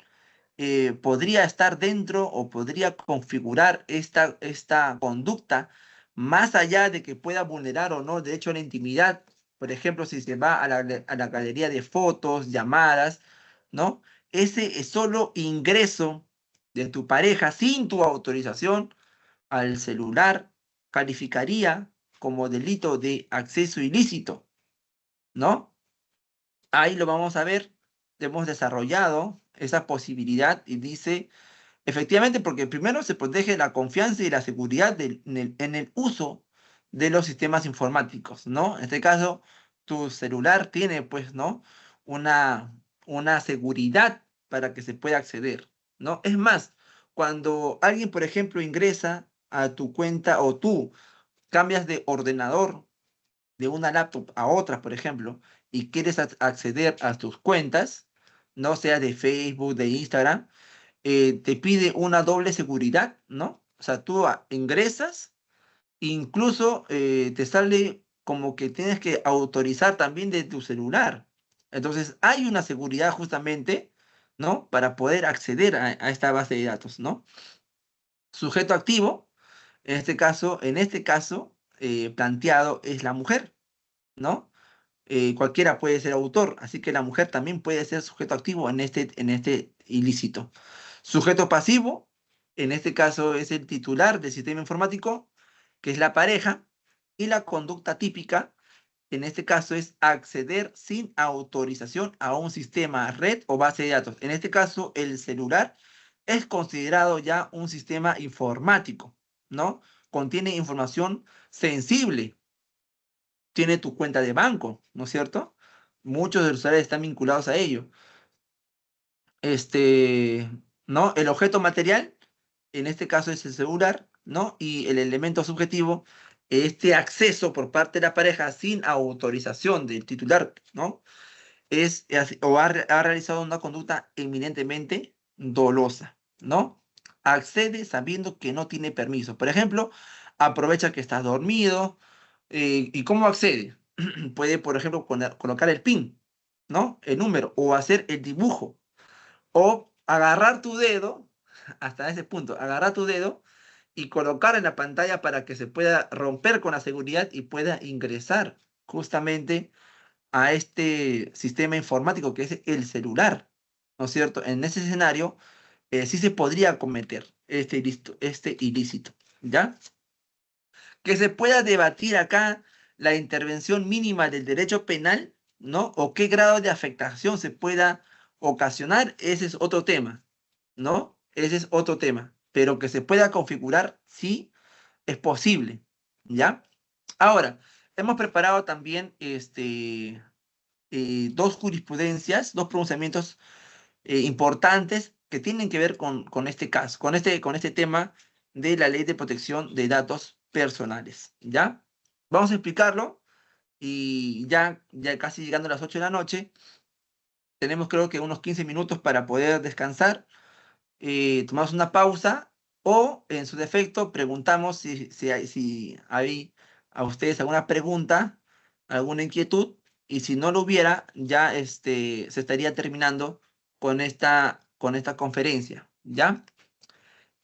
podría estar dentro o podría configurar esta conducta más allá de que pueda vulnerar o no de hecho la intimidad. Por ejemplo, si se va a la galería de fotos, llamadas, ¿no? Ese solo ingreso de tu pareja sin tu autorización al celular calificaría como delito de acceso ilícito, ¿no? Ahí lo vamos a ver. Hemos desarrollado esa posibilidad y dice, efectivamente, porque primero se protege la confianza y la seguridad en el uso de los sistemas informáticos, ¿no? En este caso, tu celular tiene, pues, ¿no? Una, una seguridad para que se pueda acceder, ¿no? Es más, cuando alguien, por ejemplo, ingresa a tu cuenta o tú cambias de ordenador de una laptop a otra, por ejemplo, y quieres acceder a tus cuentas, no sea de Facebook, de Instagram, te pide una doble seguridad, ¿no? O sea, tú ingresas, incluso te sale como que tienes que autorizar también de tu celular. Entonces, hay una seguridad justamente, ¿no? Para poder acceder a esta base de datos, ¿no? Sujeto activo, en este caso, planteado es la mujer, ¿no? Cualquiera puede ser autor, así que la mujer también puede ser sujeto activo en este ilícito. Sujeto pasivo, en este caso es el titular del sistema informático, que es la pareja, y la conducta típica, en este caso es acceder sin autorización a un sistema, red o base de datos. En este caso, el celular es considerado ya un sistema informático, ¿no? Contiene información sensible, tiene tu cuenta de banco, ¿no es cierto? Muchos de los usuarios están vinculados a ello. ¿No? El objeto material, en este caso es el celular, ¿no? Y el elemento subjetivo, este acceso por parte de la pareja sin autorización del titular, ¿no? Ha realizado una conducta eminentemente dolosa, ¿no? Accede sabiendo que no tiene permiso. Por ejemplo, aprovecha que estás dormido. ¿Y cómo accede? Puede, por ejemplo, colocar el PIN, ¿no? El número, o hacer el dibujo, o agarrar tu dedo, hasta ese punto, agarrar tu dedo y colocar en la pantalla para que se pueda romper con la seguridad y pueda ingresar justamente a este sistema informático que es el celular, ¿no es cierto? En ese escenario, sí se podría cometer este ilícito, ¿ya? Que se pueda debatir acá la intervención mínima del derecho penal, ¿no? O qué grado de afectación se pueda ocasionar, ese es otro tema, ¿no? Ese es otro tema, pero que se pueda configurar, sí, es posible, ¿ya? Ahora, hemos preparado también dos jurisprudencias, dos pronunciamientos importantes que tienen que ver con este caso, con este tema de la Ley de Protección de Datos Personales, ¿ya? Vamos a explicarlo y ya casi llegando a las 8 de la noche, tenemos creo que unos 15 minutos para poder descansar, tomamos una pausa o en su defecto preguntamos si hay a ustedes alguna pregunta, alguna inquietud, y si no lo hubiera, ya se estaría terminando con esta conferencia, ¿ya?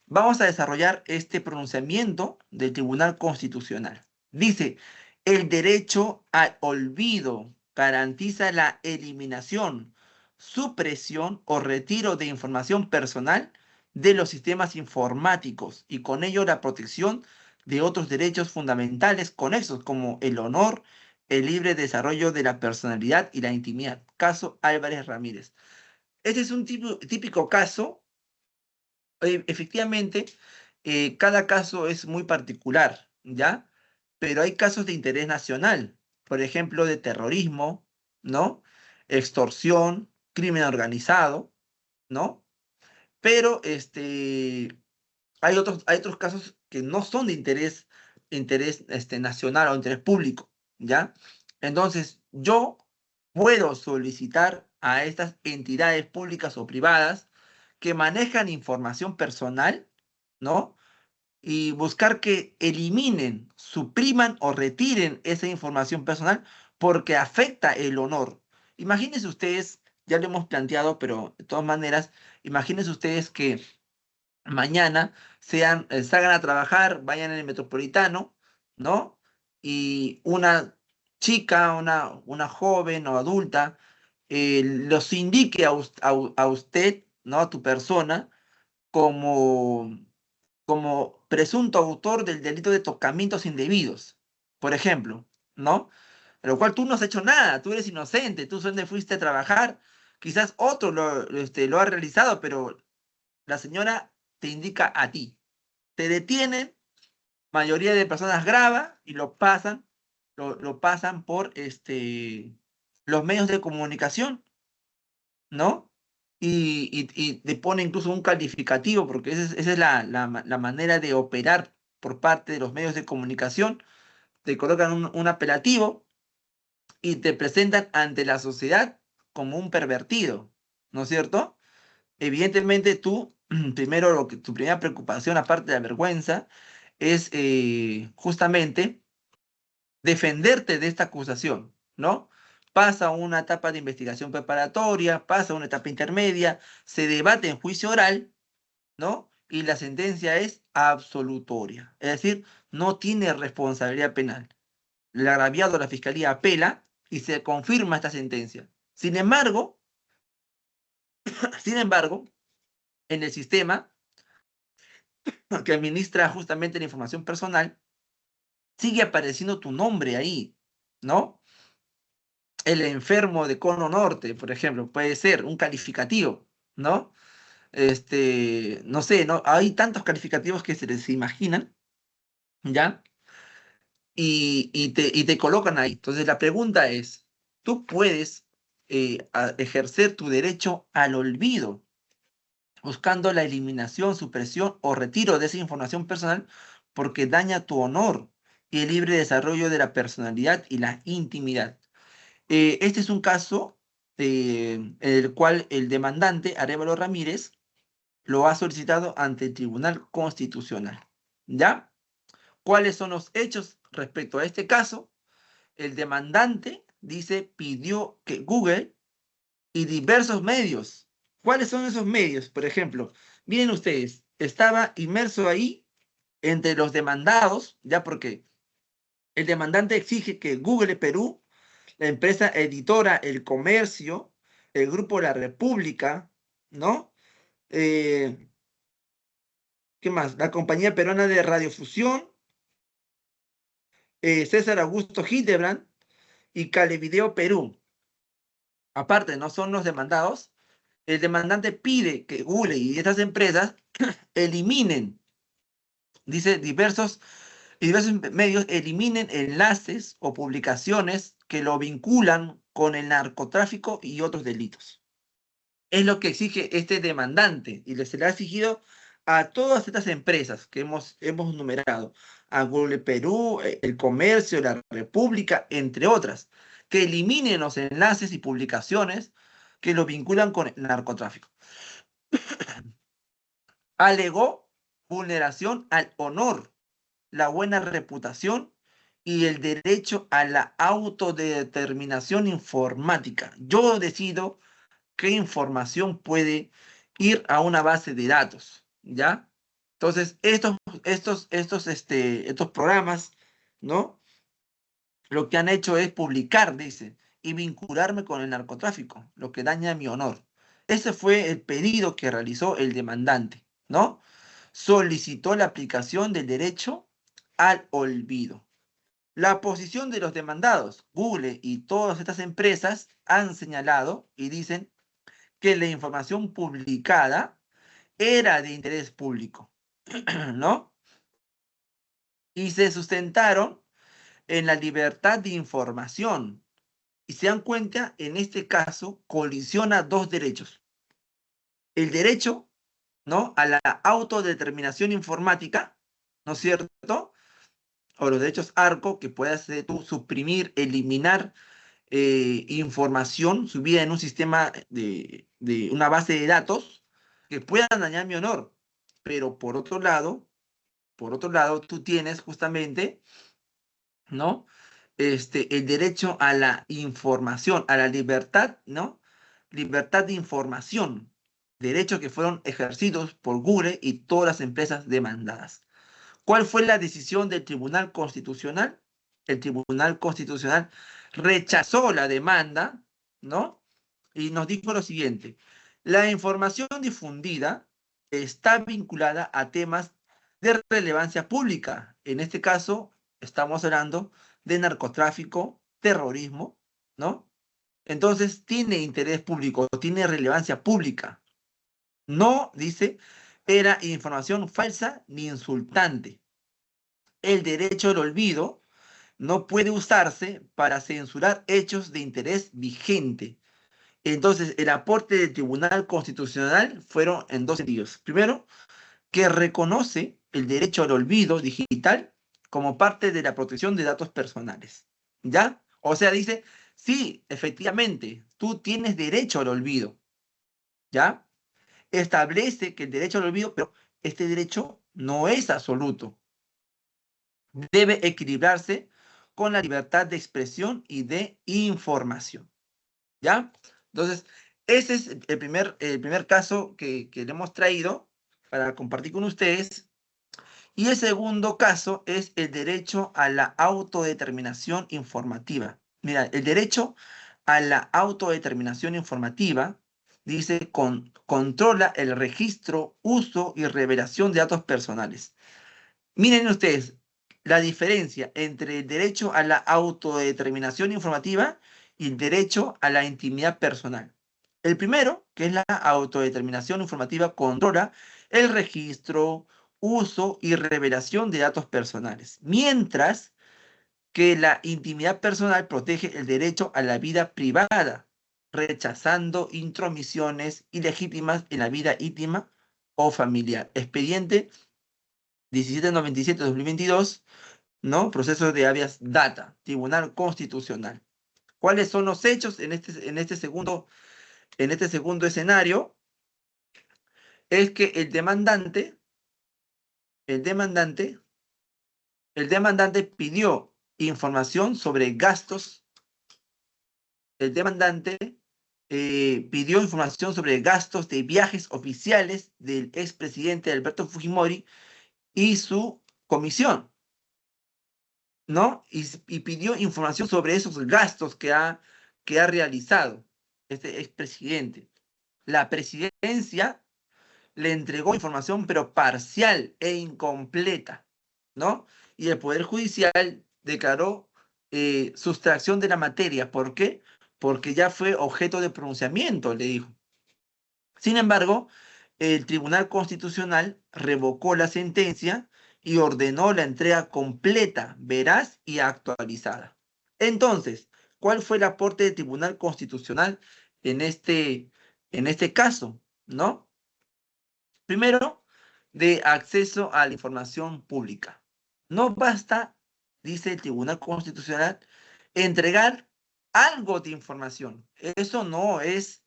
Vamos a desarrollar este pronunciamiento del Tribunal Constitucional. Dice, el derecho al olvido garantiza la eliminación, supresión o retiro de información personal de los sistemas informáticos y con ello la protección de otros derechos fundamentales conexos como el honor, el libre desarrollo de la personalidad y la intimidad. Caso Álvarez Ramírez. Este es un típico caso. Efectivamente, cada caso es muy particular, ¿ya? Pero hay casos de interés nacional, por ejemplo, de terrorismo, ¿no? Extorsión, crimen organizado, ¿no? Pero hay otros casos que no son de interés nacional o interés público, ¿ya? Entonces, yo puedo solicitar a estas entidades públicas o privadas que manejan información personal, ¿no? Y buscar que eliminen, supriman o retiren esa información personal porque afecta el honor. Imagínense ustedes, ya lo hemos planteado, pero de todas maneras, imagínense ustedes que mañana salgan a trabajar, vayan en el metropolitano, ¿no? Y una chica, una joven o adulta, los indique a usted, ¿no? A tu persona, como, como presunto autor del delito de tocamientos indebidos, por ejemplo, ¿no? A lo cual tú no has hecho nada, tú eres inocente, tú solamente fuiste a trabajar, quizás otro lo ha realizado, pero la señora te indica a ti. Te detienen, mayoría de personas graba y lo pasan por los medios de comunicación, ¿no? Y te pone incluso un calificativo, porque esa es la manera de operar por parte de los medios de comunicación. Te colocan un apelativo y te presentan ante la sociedad como un pervertido, ¿no es cierto? Evidentemente tú, primero tu primera preocupación, aparte de la vergüenza, es justamente defenderte de esta acusación, ¿no? Pasa una etapa de investigación preparatoria, pasa una etapa intermedia, se debate en juicio oral, ¿no? Y la sentencia es absolutoria, es decir, no tiene responsabilidad penal. El agraviado, la fiscalía apela y se confirma esta sentencia. Sin embargo, en el sistema que administra justamente la información personal, sigue apareciendo tu nombre ahí, ¿no? El enfermo de Cono Norte, por ejemplo, puede ser un calificativo, ¿no? No sé, ¿no? Hay tantos calificativos que se les imaginan, ¿ya? Y te colocan ahí. Entonces la pregunta es, ¿tú puedes ejercer tu derecho al olvido buscando la eliminación, supresión o retiro de esa información personal porque daña tu honor y el libre desarrollo de la personalidad y la intimidad? Este es un caso en el cual el demandante, Arévalo Ramírez, lo ha solicitado ante el Tribunal Constitucional. ¿Ya? ¿Cuáles son los hechos respecto a este caso? El demandante dice, pidió que Google y diversos medios. ¿Cuáles son esos medios? Por ejemplo, miren ustedes, estaba inmerso ahí entre los demandados, ya porque el demandante exige que Google Perú, la empresa editora El Comercio, el Grupo La República, ¿no? ¿Qué más? La compañía peruana de radiofusión, César Augusto Hildebrand y Calevideo Perú. Aparte, no son los demandados. El demandante pide que Google y estas empresas eliminen, dice, diversos medios eliminen enlaces o publicaciones que lo vinculan con el narcotráfico y otros delitos. Es lo que exige este demandante y se le ha exigido a todas estas empresas que hemos numerado, a Google Perú, El Comercio, La República, entre otras, que eliminen los enlaces y publicaciones que lo vinculan con el narcotráfico. Alegó vulneración al honor, la buena reputación y el derecho a la autodeterminación informática. Yo decido qué información puede ir a una base de datos, ¿ya? Entonces, estos programas, ¿no? Lo que han hecho es publicar, dice, y vincularme con el narcotráfico, lo que daña mi honor. Ese fue el pedido que realizó el demandante, ¿no? Solicitó la aplicación del derecho al olvido. La posición de los demandados, Google y todas estas empresas, han señalado y dicen que la información publicada era de interés público, ¿no? Y se sustentaron en la libertad de información. Y se dan cuenta, en este caso, colisiona dos derechos. El derecho, ¿no?, a la autodeterminación informática, ¿no es cierto? O los derechos ARCO, que puedas tú suprimir, eliminar información subida en un sistema de una base de datos que puedan dañar mi honor. Pero por otro lado, tú tienes justamente, ¿no? El derecho a la información, a la libertad, ¿no? Libertad de información, derechos que fueron ejercidos por Google y todas las empresas demandadas. ¿Cuál fue la decisión del Tribunal Constitucional? El Tribunal Constitucional rechazó la demanda, ¿no? Y nos dijo lo siguiente: la información difundida está vinculada a temas de relevancia pública. En este caso, estamos hablando de narcotráfico, terrorismo, ¿no? Entonces, tiene interés público, tiene relevancia pública. No, dice, era información falsa ni insultante. El derecho al olvido no puede usarse para censurar hechos de interés vigente. Entonces, el aporte del Tribunal Constitucional fueron en dos sentidos. Primero, que reconoce el derecho al olvido digital como parte de la protección de datos personales. ¿Ya? O sea, dice, sí, efectivamente, tú tienes derecho al olvido. ¿Ya? Establece que el derecho al olvido, pero este derecho no es absoluto. Debe equilibrarse con la libertad de expresión y de información. ¿Ya? Entonces, ese es el primer caso que le hemos traído para compartir con ustedes. Y el segundo caso es el derecho a la autodeterminación informativa. Mira, el derecho a la autodeterminación informativa, dice, controla el registro, uso y revelación de datos personales. Miren ustedes la diferencia entre el derecho a la autodeterminación informativa y el derecho a la intimidad personal. El primero, que es la autodeterminación informativa, controla el registro, uso y revelación de datos personales, mientras que la intimidad personal protege el derecho a la vida privada, rechazando intromisiones ilegítimas en la vida íntima o familiar. Expediente 1797-2022, ¿no? Proceso de habeas data, Tribunal Constitucional. ¿Cuáles son los hechos en este segundo escenario? Es que el demandante, el demandante pidió información sobre gastos, el demandante pidió información sobre gastos de viajes oficiales del expresidente Alberto Fujimori y su comisión, ¿no? Y pidió información sobre esos gastos que ha realizado este expresidente. La presidencia le entregó información, pero parcial e incompleta, ¿no? Y el Poder Judicial declaró sustracción de la materia. ¿Por qué? Porque ya fue objeto de pronunciamiento, le dijo. Sin embargo, el Tribunal Constitucional revocó la sentencia y ordenó la entrega completa, veraz y actualizada. Entonces, ¿cuál fue el aporte del Tribunal Constitucional en este caso? ¿No? Primero, de acceso a la información pública. No basta, dice el Tribunal Constitucional, entregar algo de información. Eso no es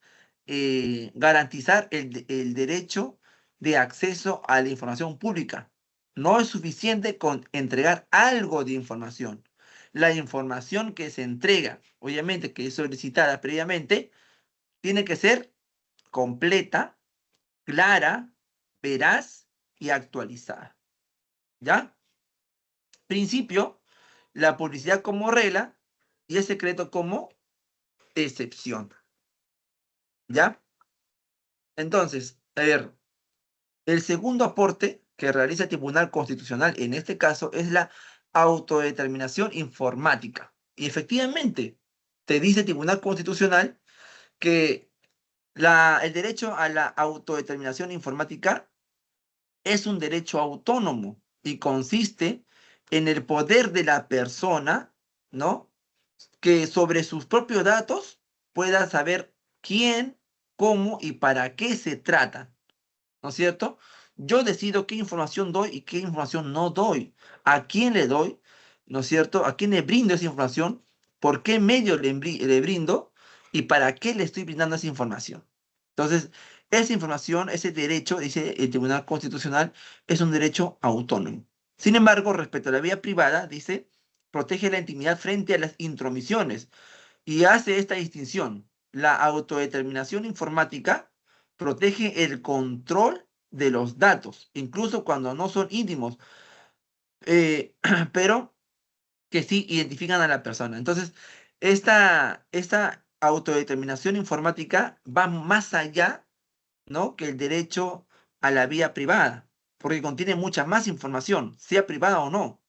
garantizar el derecho de acceso a la información pública. No es suficiente con entregar algo de información. La información que se entrega, obviamente que es solicitada previamente, tiene que ser completa, clara, veraz y actualizada. ¿Ya? Principio, la publicidad como regla y el secreto como excepción. ¿Ya? Entonces, a ver, el segundo aporte que realiza el Tribunal Constitucional en este caso es la autodeterminación informática. Y efectivamente, te dice el Tribunal Constitucional que el derecho a la autodeterminación informática es un derecho autónomo y consiste en el poder de la persona, ¿no? Que sobre sus propios datos pueda saber quién, cómo y para qué se trata, ¿no es cierto? Yo decido qué información doy y qué información no doy, a quién le doy, ¿no es cierto? A quién le brindo esa información, por qué medio le brindo y para qué le estoy brindando esa información. Entonces, esa información, ese derecho, dice el Tribunal Constitucional, es un derecho autónomo. Sin embargo, respecto a la vida privada, dice, protege la intimidad frente a las intromisiones y hace esta distinción. La autodeterminación informática protege el control de los datos, incluso cuando no son íntimos, pero que sí identifican a la persona. Entonces, esta autodeterminación informática va más allá, ¿no?, que el derecho a la vida privada, porque contiene mucha más información, sea privada o no.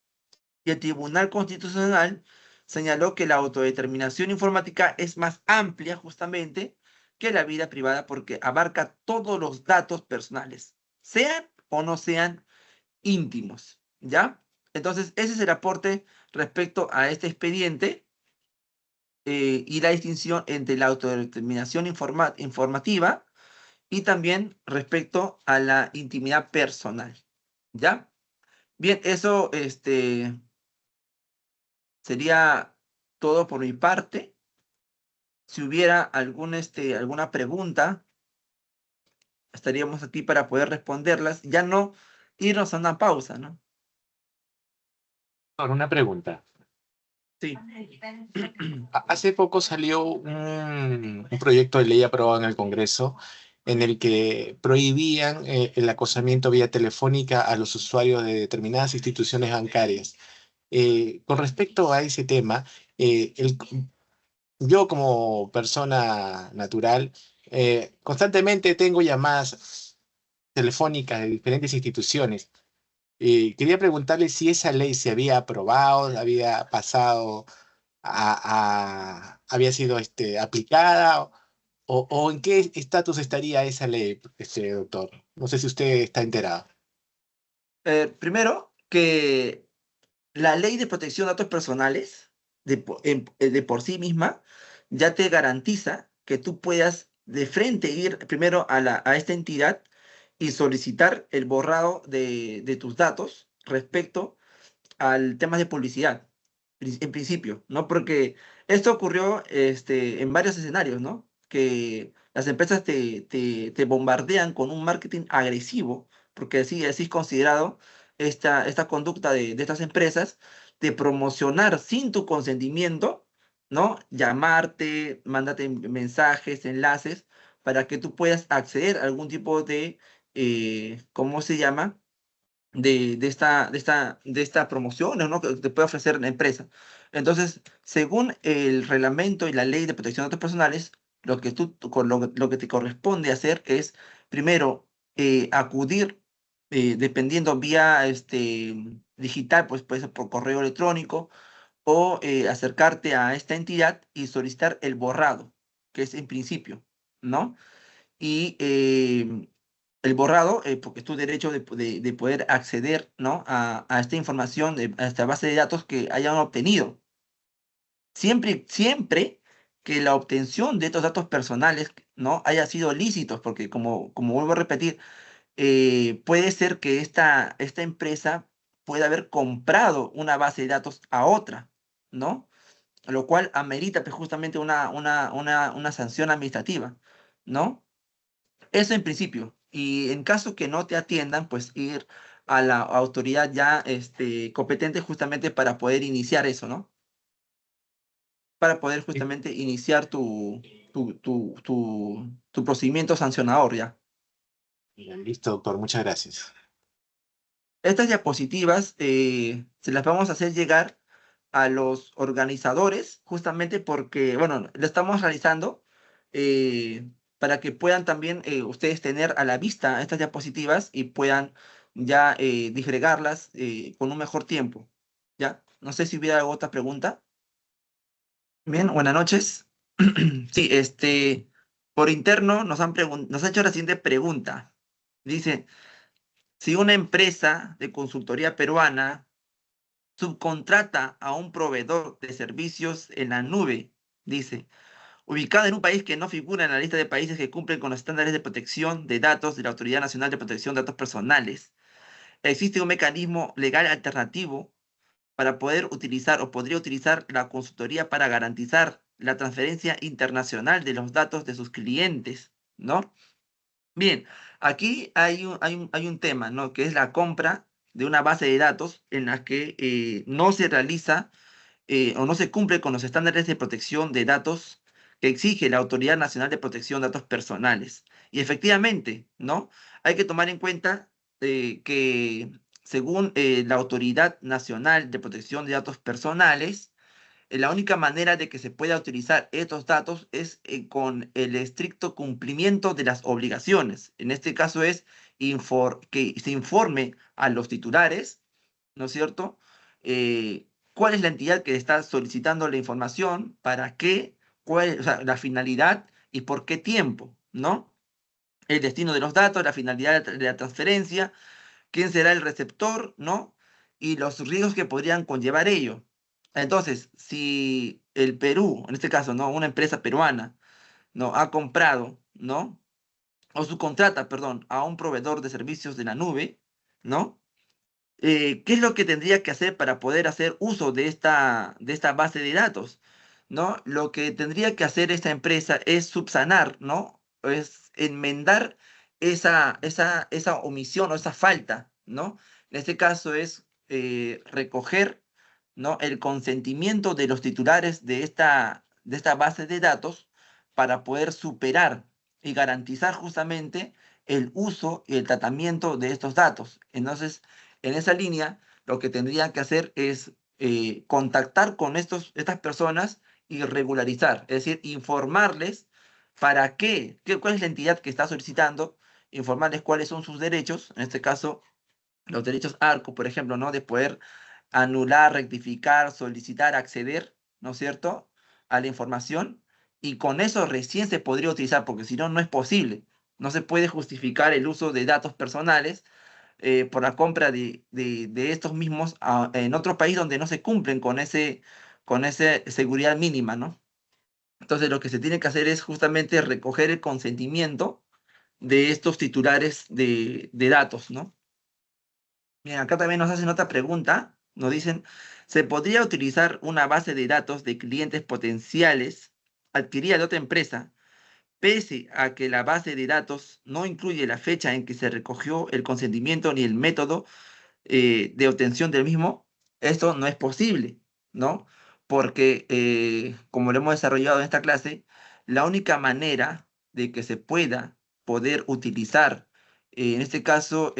Y el Tribunal Constitucional señaló que la autodeterminación informática es más amplia justamente que la vida privada porque abarca todos los datos personales, sean o no sean íntimos, ¿ya? Entonces, ese es el aporte respecto a este expediente y la distinción entre la autodeterminación informativa y también respecto a la intimidad personal, ¿ya? Bien, eso sería todo por mi parte. Si hubiera alguna pregunta, estaríamos aquí para poder responderlas, ya no irnos a una pausa, ¿no? Ahora una pregunta. Sí. Hace poco salió un proyecto de ley aprobado en el Congreso en el que prohibían el acosamiento vía telefónica a los usuarios de determinadas instituciones bancarias. Con respecto a ese tema, yo como persona natural Constantemente tengo llamadas telefónicas de diferentes instituciones. Quería preguntarle si esa ley se había aprobado, había pasado había sido aplicada o en qué estatus estaría esa ley, doctor. No sé si usted está enterado. Primero, que la ley de protección de datos personales, de por sí misma, ya te garantiza que tú puedas de frente ir primero a esta entidad y solicitar el borrado de tus datos respecto al tema de publicidad, en principio, ¿no? Porque esto ocurrió en varios escenarios, ¿no? Que las empresas te bombardean con un marketing agresivo, porque así es considerado esta conducta de estas empresas, de promocionar sin tu consentimiento, ¿no? Llamarte, mandarte mensajes, enlaces, para que tú puedas acceder a algún tipo de, ¿cómo se llama? De esta promoción, ¿no? Que te puede ofrecer la empresa. Entonces, según el reglamento y la ley de protección de datos personales, lo que te corresponde hacer es, primero, acudir, dependiendo vía digital, pues puede ser por correo electrónico, o acercarte a esta entidad y solicitar el borrado, que es en principio, ¿no? Y el borrado, porque es tu derecho de poder acceder, ¿no? a esta información, a esta base de datos que hayan obtenido. Siempre que la obtención de estos datos personales, ¿no? haya sido lícitos, porque como vuelvo a repetir, puede ser que esta empresa pueda haber comprado una base de datos a otra, ¿no? Lo cual amerita pues, justamente una sanción administrativa, ¿no? Eso en principio. Y en caso que no te atiendan, pues ir a la autoridad ya competente justamente para poder iniciar eso, ¿no? Para poder justamente iniciar tu procedimiento sancionador ya. Bien, listo, doctor, muchas gracias. Estas diapositivas se las vamos a hacer llegar a los organizadores, justamente porque, bueno, lo estamos realizando para que puedan también ustedes tener a la vista estas diapositivas y puedan ya disgregarlas con un mejor tiempo. ¿Ya? No sé si hubiera otra pregunta. Bien, buenas noches. Sí, por interno nos ha hecho la siguiente pregunta. Dice, si una empresa de consultoría peruana subcontrata a un proveedor de servicios en la nube, dice, ubicado en un país que no figura en la lista de países que cumplen con los estándares de protección de datos de la Autoridad Nacional de Protección de Datos Personales. ¿Existe un mecanismo legal alternativo para poder utilizar o podría utilizar la consultoría para garantizar la transferencia internacional de los datos de sus clientes? ¿No? Bien, aquí hay un tema, ¿no? Que es la compra de una base de datos en la que no se realiza o no se cumple con los estándares de protección de datos que exige la Autoridad Nacional de Protección de Datos Personales. Y efectivamente, ¿no? Hay que tomar en cuenta que según la Autoridad Nacional de Protección de Datos Personales, la única manera de que se pueda utilizar estos datos es con el estricto cumplimiento de las obligaciones. En este caso es que se informe a los titulares, ¿no es cierto? ¿Cuál es la entidad que está solicitando la información? ¿Para qué? O sea, la finalidad y por qué tiempo, ¿no? El destino de los datos, la finalidad de la transferencia, quién será el receptor, ¿no? Y los riesgos que podrían conllevar ello. Entonces, si el Perú, en este caso, ¿no? Una empresa peruana, ¿no? Ha comprado, ¿no? O subcontrata, perdón, a un proveedor de servicios de la nube, ¿no? ¿Qué es lo que tendría que hacer para poder hacer uso de esta base de datos? ¿No? Lo que tendría que hacer esta empresa es subsanar, ¿no? Es enmendar esa omisión o esa falta, ¿no? En este caso es recoger, ¿no? El consentimiento de los titulares de esta base de datos para poder superar y garantizar justamente el uso y el tratamiento de estos datos. Entonces, en esa línea, lo que tendrían que hacer es contactar con estas personas y regularizar, es decir, informarles ¿Para qué? ¿Cuál es la entidad que está solicitando? Informarles cuáles son sus derechos, en este caso, los derechos ARCO, por ejemplo, ¿no? De poder anular, rectificar, solicitar, acceder, ¿no es cierto?, a la información, y con eso recién se podría utilizar, porque si no, no es posible. No se puede justificar el uso de datos personales por la compra de estos mismos en otro país donde no se cumplen con ese seguridad mínima, ¿no? Entonces lo que se tiene que hacer es justamente recoger el consentimiento de estos titulares de datos, ¿no? Bien, acá también nos hacen otra pregunta. Nos dicen, ¿se podría utilizar una base de datos de clientes potenciales adquirida de otra empresa, pese a que la base de datos no incluye la fecha en que se recogió el consentimiento ni el método de obtención del mismo? Esto no es posible, ¿no? Porque, como lo hemos desarrollado en esta clase, la única manera de que se pueda poder utilizar, en este caso,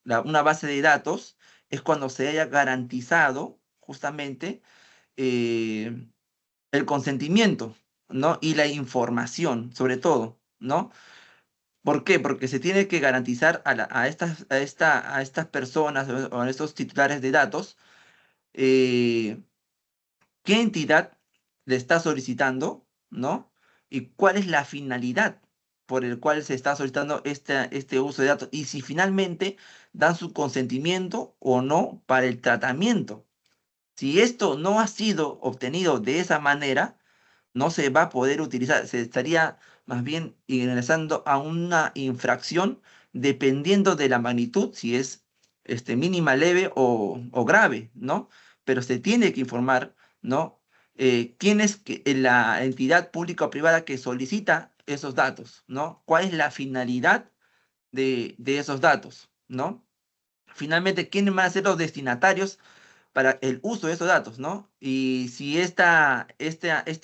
una base de datos, es cuando se haya garantizado justamente eh, el consentimiento, ¿no? Y la información, sobre todo, ¿no? ¿Por qué? Porque se tiene que garantizar a estas personas o a estos titulares de datos eh, qué entidad le está solicitando, ¿no? Y cuál es la finalidad por el cual se está solicitando este uso de datos y si finalmente dan su consentimiento o no para el tratamiento. Si esto no ha sido obtenido de esa manera, no se va a poder utilizar, se estaría más bien ingresando a una infracción dependiendo de la magnitud, si es mínima, leve o grave, ¿no? Pero se tiene que informar, ¿no? ¿Quién es la entidad pública o privada que solicita esos datos, ¿no? ¿Cuál es la finalidad de esos datos, ¿no? Finalmente, ¿quiénes van a ser los destinatarios para el uso de esos datos, ¿no? Y si esta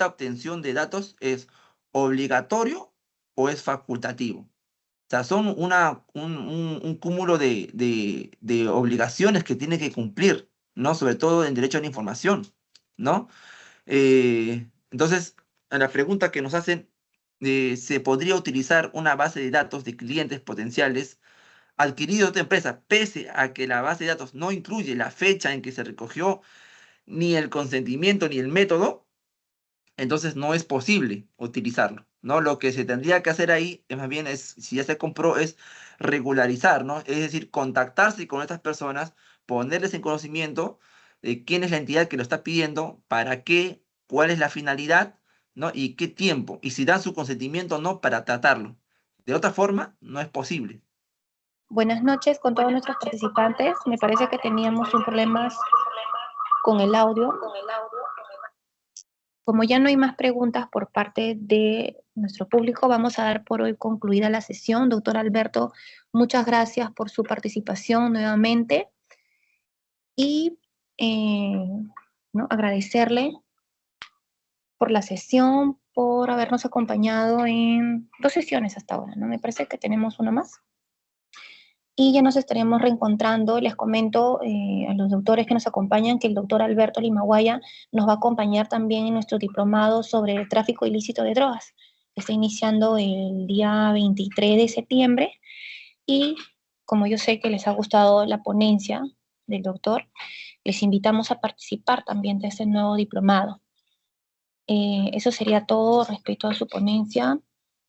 obtención de datos es obligatorio o es facultativo. O sea, son un cúmulo de obligaciones que tiene que cumplir, ¿no? Sobre todo en derecho a la información, ¿no? Entonces, a la pregunta que nos hacen, ¿se podría utilizar una base de datos de clientes potenciales adquiridos de otra empresa, pese a que la base de datos no incluye la fecha en que se recogió ni el consentimiento ni el método? Entonces no es posible utilizarlo, ¿no? Lo que se tendría que hacer ahí, más bien es, si ya se compró, es regularizar, ¿no? Es decir, contactarse con estas personas, ponerles en conocimiento de quién es la entidad que lo está pidiendo, para qué, cuál es la finalidad, ¿no? Y qué tiempo, y si dan su consentimiento o no para tratarlo. De otra forma, no es posible. Buenas noches con todos nuestros participantes. Me parece que teníamos un problema con el audio. Como ya no hay más preguntas por parte de nuestro público, vamos a dar por hoy concluida la sesión. Doctor Alberto, muchas gracias por su participación nuevamente y ¿no? agradecerle por la sesión, por habernos acompañado en 2 sesiones hasta ahora, ¿no? Me parece que tenemos una más. Y ya nos estaremos reencontrando. Les comento a los doctores que nos acompañan que el doctor Alberto Limaguaya nos va a acompañar también en nuestro diplomado sobre el tráfico ilícito de drogas. Está iniciando el día 23 de septiembre y como yo sé que les ha gustado la ponencia del doctor, les invitamos a participar también de este nuevo diplomado. Eso sería todo respecto a su ponencia.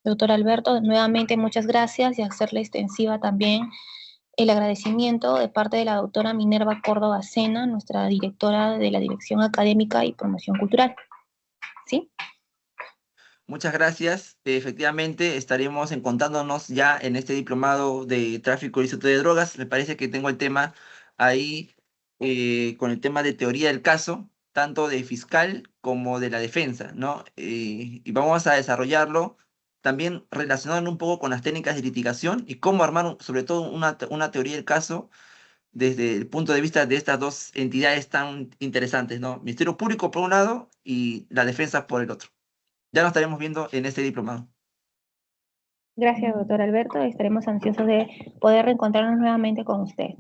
Doctor Alberto, nuevamente muchas gracias y hacerle extensiva también el agradecimiento de parte de la doctora Minerva Córdoba Sena, nuestra directora de la Dirección Académica y Promoción Cultural. ¿Sí? Muchas gracias. Efectivamente, estaremos encontrándonos ya en este diplomado de tráfico ilícito de drogas. Me parece que tengo el tema ahí con el tema de teoría del caso, tanto de fiscal como de la defensa, ¿no? Y vamos a desarrollarlo también relacionado un poco con las técnicas de litigación y cómo armar sobre todo una teoría del caso desde el punto de vista de estas dos entidades tan interesantes, ¿no? Ministerio Público por un lado y la defensa por el otro. Ya nos estaremos viendo en este diplomado. Gracias, doctor Alberto. Estaremos ansiosos de poder reencontrarnos nuevamente con usted.